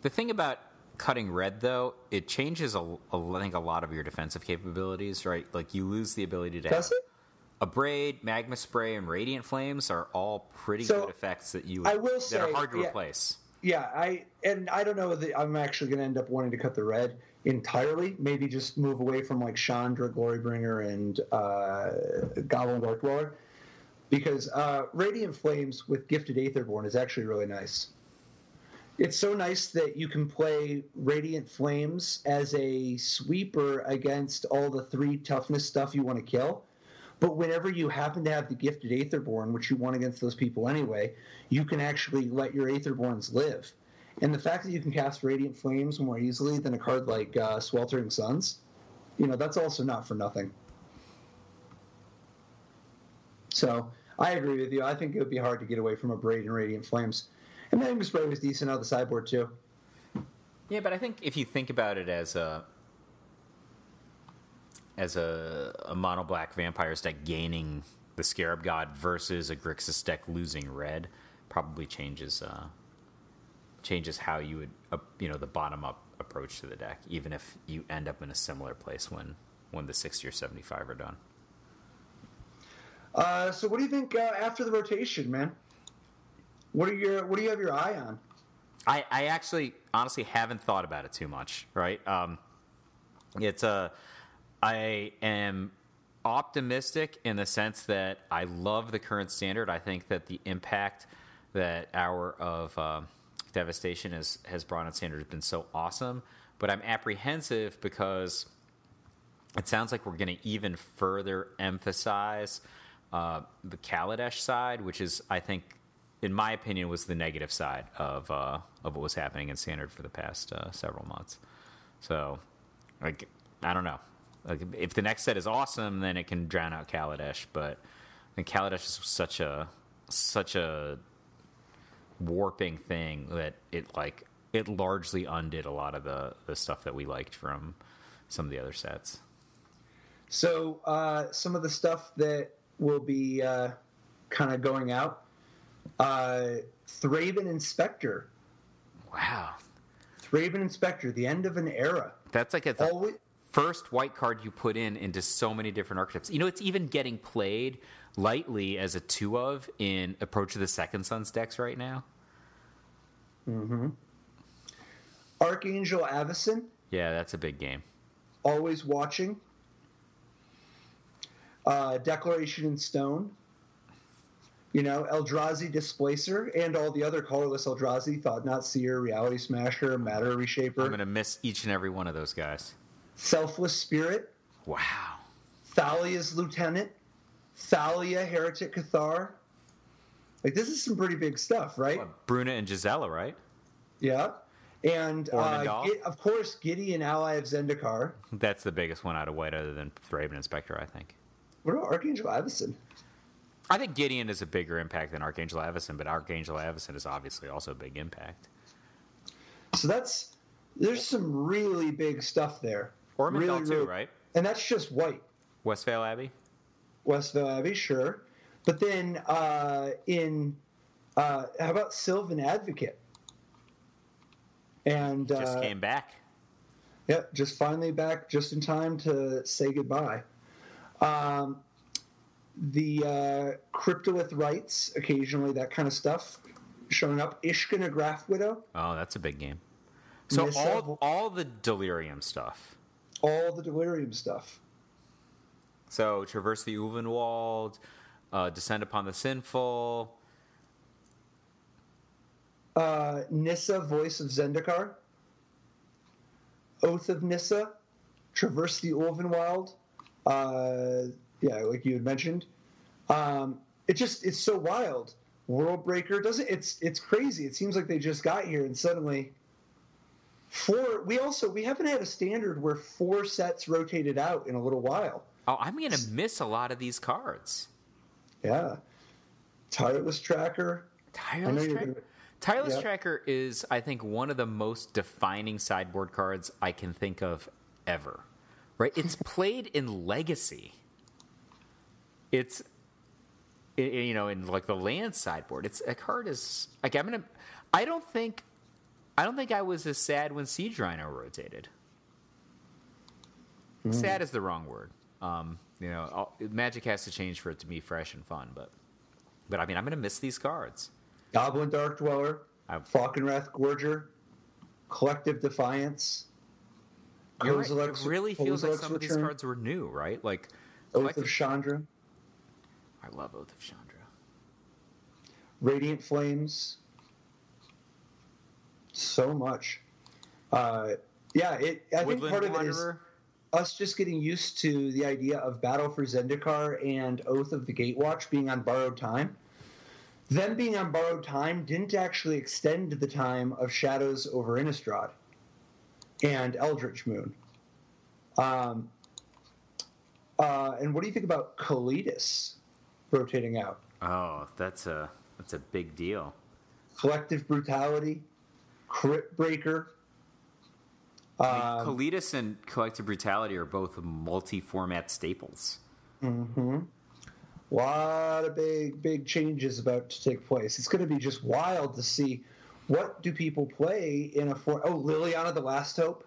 The thing about cutting red, though, it changes I think a lot of your defensive capabilities, right? Like, you lose the ability to Does it? Abrade, Magma Spray, and Radiant Flames are all pretty good effects that that are hard to replace. Yeah, I don't know that I'm actually going to end up wanting to cut the red entirely. Maybe just move away from Chandra, Glorybringer, and Goblin Darkdweller, because Radiant Flames with Gifted Aetherborn is actually really nice. It's so nice that you can play Radiant Flames as a sweeper against all the 3 toughness stuff you want to kill. But whenever you happen to have the Gifted Aetherborn, which you want against those people anyway, you can actually let your Aetherborns live. And the fact that you can cast Radiant Flames more easily than a card like Sweltering Suns, that's also not for nothing. So I agree with you. I think it would be hard to get away from Abrade and Radiant Flames. And Magnum Spray was decent on the sideboard, too. Yeah, but I think if you think about it as a mono black vampires deck gaining the Scarab God versus a Grixis deck losing red, probably changes how you would the bottom up approach to the deck, even if you end up in a similar place when the 60 or 75 are done. So what do you think after the rotation, man? What do you have your eye on? I actually honestly haven't thought about it too much, right? I am optimistic in the sense that I love the current standard. I think that the impact that Hour of Devastation has brought on standard has been so awesome, but I'm apprehensive because it sounds like we're going to even further emphasize the Kalitas side, which is, I think, in my opinion, was the negative side of what was happening in standard for the past several months. So, like, I don't know. Like, if the next set is awesome, then it can drown out Kalitas. But I think Kalitas is such a warping thing that it largely undid a lot of the stuff that we liked from some of the other sets. So some of the stuff that will be kind of going out. Thraben Inspector. Wow. Thraben Inspector, the end of an era. That's like the first white card you put into so many different archetypes. It's even getting played lightly as a 2-of in Approach of the Second Sons decks right now. Mm-hmm. Archangel Avacyn. Yeah, that's a big game. Always Watching. Declaration in Stone. Eldrazi Displacer and all the other colorless Eldrazi, Thought Not Seer, Reality Smasher, Matter Reshaper. I'm going to miss each and every one of those guys. Selfless Spirit. Wow. Thalia's Lieutenant. Thalia, Heretic Cathar. Like, this is some pretty big stuff, right? Bruna and Gisela, right? Yeah. And, of course, Gideon, Ally of Zendikar. That's the biggest one out of white other than Thraben Inspector, I think. What about Archangel Avacyn? I think Gideon is a bigger impact than Archangel Avacyn, but Archangel Avacyn is obviously also a big impact. So there's some really big stuff there. Ormondale too, right? And that's just white. Westvale Abbey? Westvale Abbey, sure. But then how about Sylvan Advocate? And just came back. Yep, just finally back just in time to say goodbye. The Cryptolith Rites, occasionally that kind of stuff showing up. Ishkan, a Graph Widow. Oh, that's a big game. So all the Delirium stuff. All the Delirium stuff. So Traverse the Ulvenwald, Descend Upon the Sinful. Nissa, Voice of Zendikar. Oath of Nissa. Traverse the Ulvenwald. Yeah, like you had mentioned. It's so wild. Worldbreaker it's crazy. It seems like they just got here and suddenly we haven't had a standard where 4 sets rotated out in a little while. Oh, I'm going to miss a lot of these cards. Yeah. Tireless Tracker. Tireless Tracker is, I think, one of the most defining sideboard cards I can think of ever. Right? It's played in Legacy. It's in like the land sideboard. It's a card is like I don't think I was as sad when Siege Rhino rotated. Sad is the wrong word. Magic has to change for it to be fresh and fun, but I mean, I'm going to miss these cards. Goblin Dark Dweller, Falkenrath Gorger, Collective Defiance. Right. It really feels like some of these cards were new, right? Like Oath of Chandra. I love Oath of Chandra. Radiant Flames. So much. I think part of it is us just getting used to the idea of Battle for Zendikar and Oath of the Gatewatch being on borrowed time. Them being on borrowed time didn't actually extend to the time of Shadows over Innistrad and Eldritch Moon. And what do you think about Kalitas rotating out? Oh, that's a big deal. Collective Brutality, Crypt Breaker. Kalitas and Collective Brutality are both multi-format staples. Mm-hmm. A lot of big changes about to take place. It's going to be just wild to see what do people play in a Liliana the Last Hope.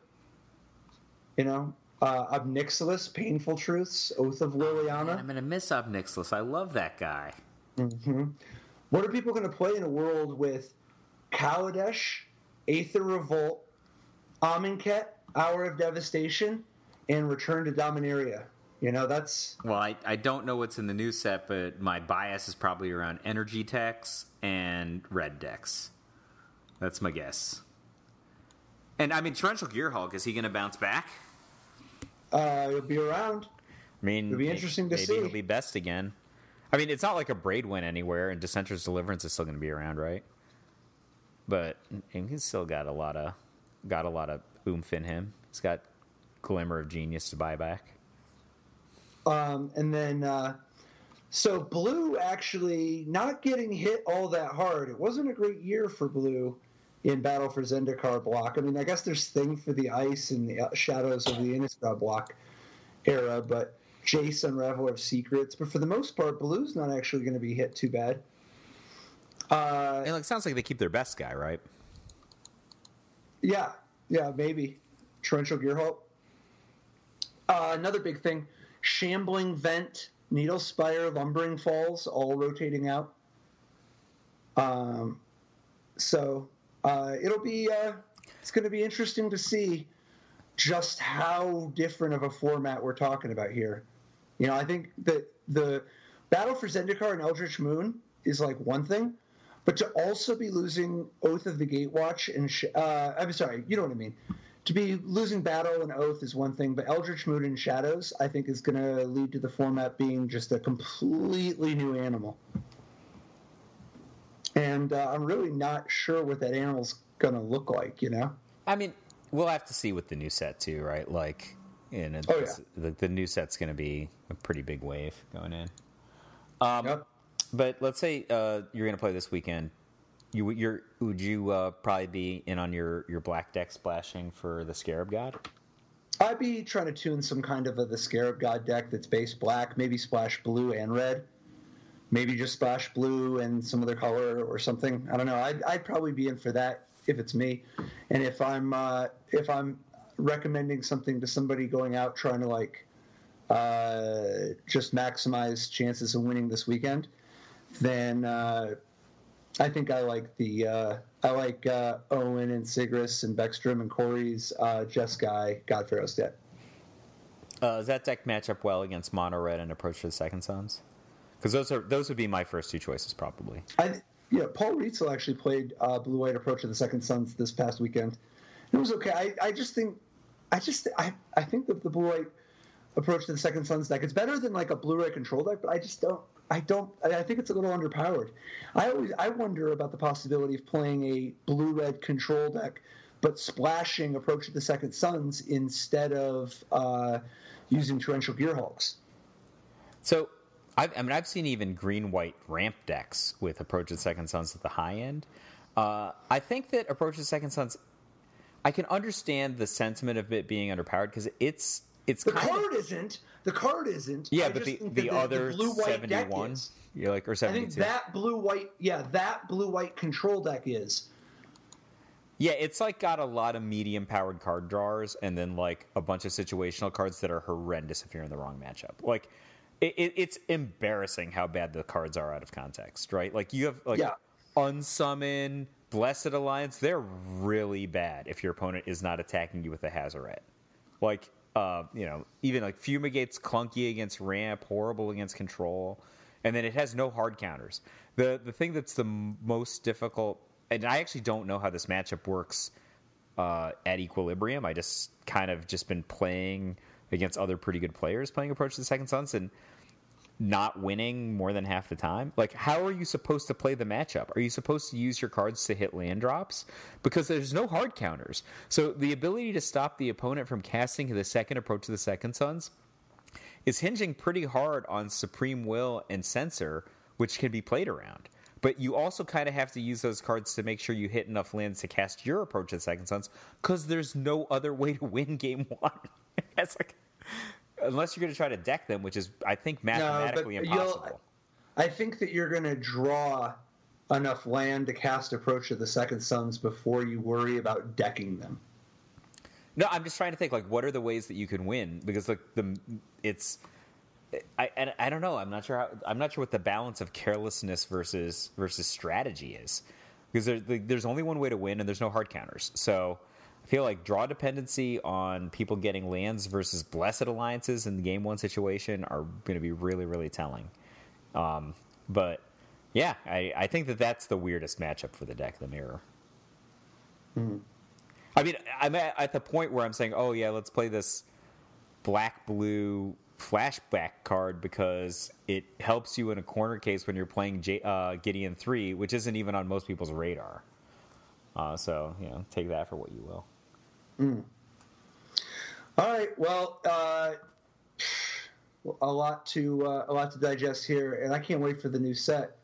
Obnixilis, Painful Truths, Oath of Liliana. Man, I'm going to miss Obnixilis. I love that guy. Mm-hmm. What are people going to play in a world with Kaladesh, Aether Revolt, Amonkhet, Hour of Devastation, and Return to Dominaria? That's... Well, I don't know what's in the new set, but my bias is probably around energy decks and red decks. That's my guess. And, Torrential Gearhulk, is he going to bounce back? He'll be around. It'll be interesting to see. Maybe he'll be best again. It's not like a Braid went anywhere, and Dissenter's Deliverance is still going to be around, right? But he's still got a lot of oomph in him. He's got Glimmer of Genius to buy back. And then, so Blue actually not getting hit all that hard. It wasn't a great year for Blue in Battle for Zendikar block. I guess there's Thing for the Ice and the Shadows of the Innistrad block era, but Jace, Unraveler of Secrets. But for the most part, Blue's not actually going to be hit too bad. It sounds like they keep their best guy, right? Yeah, maybe. Torrential Gearhulk. Another big thing, Shambling Vent, Needle Spire, Lumbering Falls, all rotating out. It'll be it's going to be interesting to see just how different of a format we're talking about here. I think that the Battle for Zendikar and Eldritch Moon is like one thing, but to also be losing Oath of the Gatewatch and I'm sorry, you know what I mean. To be losing Battle and Oath is one thing, but Eldritch Moon and Shadows, I think, is going to lead to the format being just a completely new animal. And I'm really not sure what that animal's going to look like, We'll have to see with the new set, too, right? The new set's going to be a pretty big wave going in. Yep. But let's say you're going to play this weekend. Would you probably be in on your black deck splashing for the Scarab God? I'd be trying to tune some kind of the Scarab God deck that's base black, maybe splash blue and red. Maybe just splash blue and some other color or something. I don't know. I'd probably be in for that if it's me. And if I'm recommending something to somebody going out trying to just maximize chances of winning this weekend, then I think I like Owen and Sigris and Beckstrom and Corey's Jeskai God-Pharaoh's deck. Does that deck match up well against Mono Red and Approach to the Second Sons? Because those would be my first two choices probably. Paul Rietzel actually played Blue White Approach to the Second Sons this past weekend. It was okay. I think that the Blue White Approach to the Second Sons deck, it's better than like a Blue Red control deck, but I think it's a little underpowered. I wonder about the possibility of playing a Blue Red control deck, but splashing Approach to the Second Sons instead of using Torrential Gearhulks. So I've seen even green-white ramp decks with Approach to the Second Sons at the high end. I think that Approach to the Second Sons, I can understand the sentiment of it being underpowered because the card isn't. Yeah, but the other blue white 71, or 72. I think that blue white control deck is. Yeah, it's got a lot of medium powered card drawers and then a bunch of situational cards that are horrendous if you're in the wrong matchup. It's embarrassing how bad the cards are out of context, right? You have Unsummon, Blessed Alliance, they're really bad if your opponent is not attacking you with a Hazoret. Even Fumigate's clunky against ramp, horrible against control, and then it has no hard counters. The thing that's the most difficult, and I actually don't know how this matchup works at Equilibrium. I just kind of been playing against other pretty good players playing Approach to the Second Sons and not winning more than half the time. How are you supposed to play the matchup? Are you supposed to use your cards to hit land drops? Because there's no hard counters. So the ability to stop the opponent from casting the second Approach to the Second Sons is hinging pretty hard on Supreme Will and Censor, which can be played around. But you also kind of have to use those cards to make sure you hit enough lands to cast your Approach of the Second Sons, because there's no other way to win game one. That's like, unless you're going to try to deck them, which is, I think, mathematically impossible. I think that you're going to draw enough land to cast Approach of the Second Sons before you worry about decking them. No, I'm just trying to think, like, what are the ways that you can win? Because like I don't know. I'm not sure what the balance of carelessness versus strategy is, because there's only one way to win, and there's no hard counters. So I feel like draw dependency on people getting lands versus blessed alliances in the game one situation are going to be really, really telling. But yeah, I think that's the weirdest matchup for the deck, the Mirror. Mm-hmm. I mean, I'm at the point where I'm saying, oh yeah, let's play this black-blue flashback card because it helps you in a corner case when you're playing Gideon 3, which isn't even on most people's radar. So, take that for what you will. Mm. All right. Well, a lot to digest here, and I can't wait for the new set.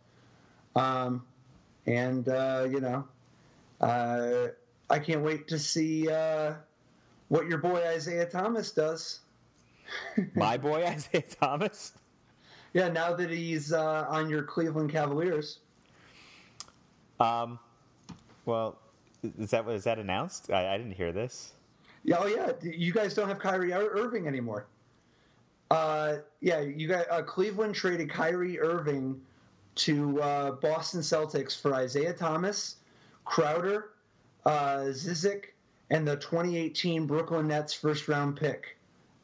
I can't wait to see what your boy Isaiah Thomas does. My boy Isaiah Thomas? Yeah, now that he's on your Cleveland Cavaliers. Well, is that announced? I didn't hear this. Yeah, you guys don't have Kyrie Irving anymore. Cleveland traded Kyrie Irving to Boston Celtics for Isaiah Thomas, Crowder, Zizic, and the 2018 Brooklyn Nets first-round pick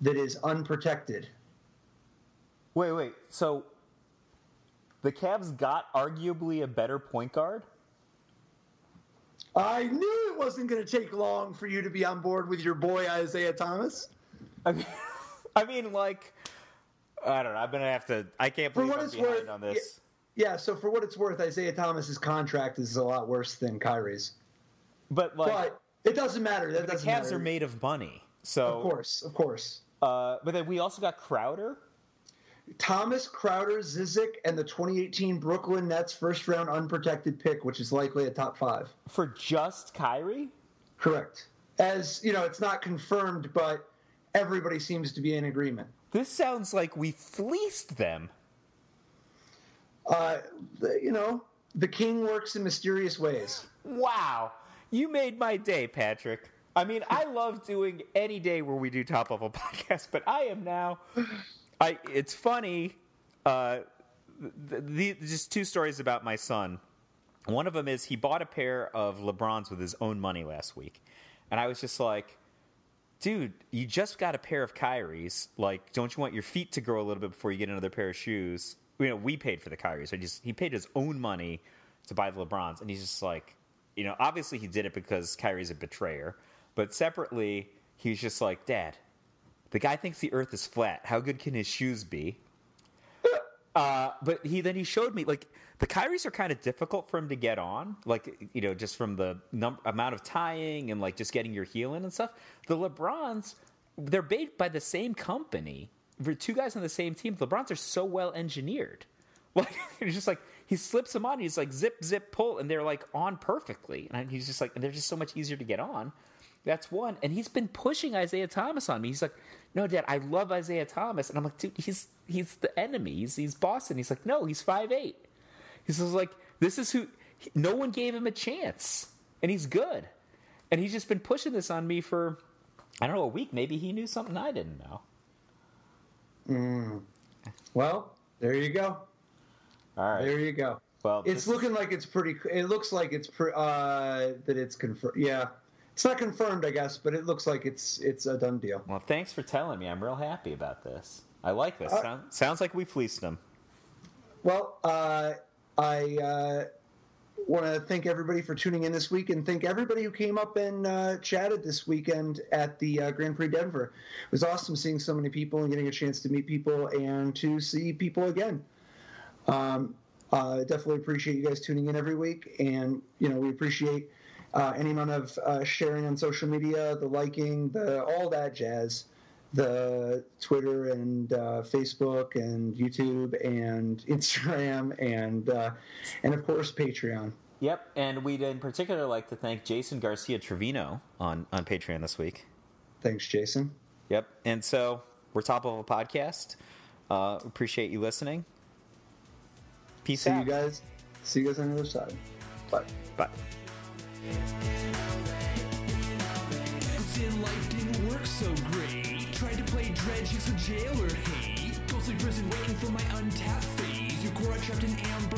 that is unprotected. Wait. So the Cavs got arguably a better point guard? I knew it wasn't going to take long for you to be on board with your boy Isaiah Thomas. I mean, I don't know. I'm going to have to... I can't believe I'm behind on this. Yeah, so for what it's worth, Isaiah Thomas's contract is a lot worse than Kyrie's. But it doesn't matter. The Cavs are made of money. So Of course. But then we also got Crowder. Thomas, Crowder, Zizic, and the 2018 Brooklyn Nets first-round unprotected pick, which is likely a top 5. For just Kyrie? Correct. As, it's not confirmed, but everybody seems to be in agreement. This sounds like we fleeced them. The king works in mysterious ways. Wow. You made my day, Patrick. I mean, I love doing any day where we do top-level podcasts, but I am now... It's funny. Just two stories about my son. One of them is he bought a pair of LeBrons with his own money last week. And I was just like, dude, you just got a pair of Kyries. Like, don't you want your feet to grow a little bit before you get another pair of shoes? We paid for the Kyries. So he paid his own money to buy the LeBrons. And he's just like, obviously he did it because Kyrie's a betrayer. But separately, he's just like, Dad, the guy thinks the earth is flat. How good can his shoes be? But he showed me, like, the Kyries are kind of difficult for him to get on. Like, just from the amount of tying and, like, just getting your heel in and stuff. The LeBrons, they're made by the same company. For two guys on the same team, the LeBrons are so well engineered. Like, it's just like, he slips them on, and he's like, zip, zip, pull, and they're, like, on perfectly. And he's just like, and they're just so much easier to get on. That's one. And he's been pushing Isaiah Thomas on me. He's like, no, Dad, I love Isaiah Thomas. And I'm like, dude, he's the enemy. He's Boston. He's like, no, he's 5'8". He says, like, this is who... No one gave him a chance. And he's good. And he's just been pushing this on me for, I don't know, a week. Maybe he knew something I didn't know. Well, there you go. All right. There you go. Well, it's looking like it's pretty... It looks like it's... that it's confirmed. Yeah. It's not confirmed, I guess, but it looks like it's a done deal. Well, thanks for telling me. I'm real happy about this. I like this. Sounds like we fleeced them. Well, I want to thank everybody for tuning in this week, and thank everybody who came up and chatted this weekend at the Grand Prix Denver. It was awesome seeing so many people and getting a chance to meet people and to see people again. Definitely appreciate you guys tuning in every week, and we appreciate any amount of sharing on social media, the liking, all that jazz the Twitter and Facebook and YouTube and Instagram and of course Patreon. Yep, and we'd in particular like to thank Jason Garcia Trevino on Patreon this week. Thanks, Jason. Yep, and so we're Top Level Podcast. Appreciate you listening. Peace out. See you guys on the other side. Bye. Bye. In life didn't work so great. Tried to play dredge, it's a jailer hate. Ghostly prison waiting for my untapped phase. Your core trapped in amber.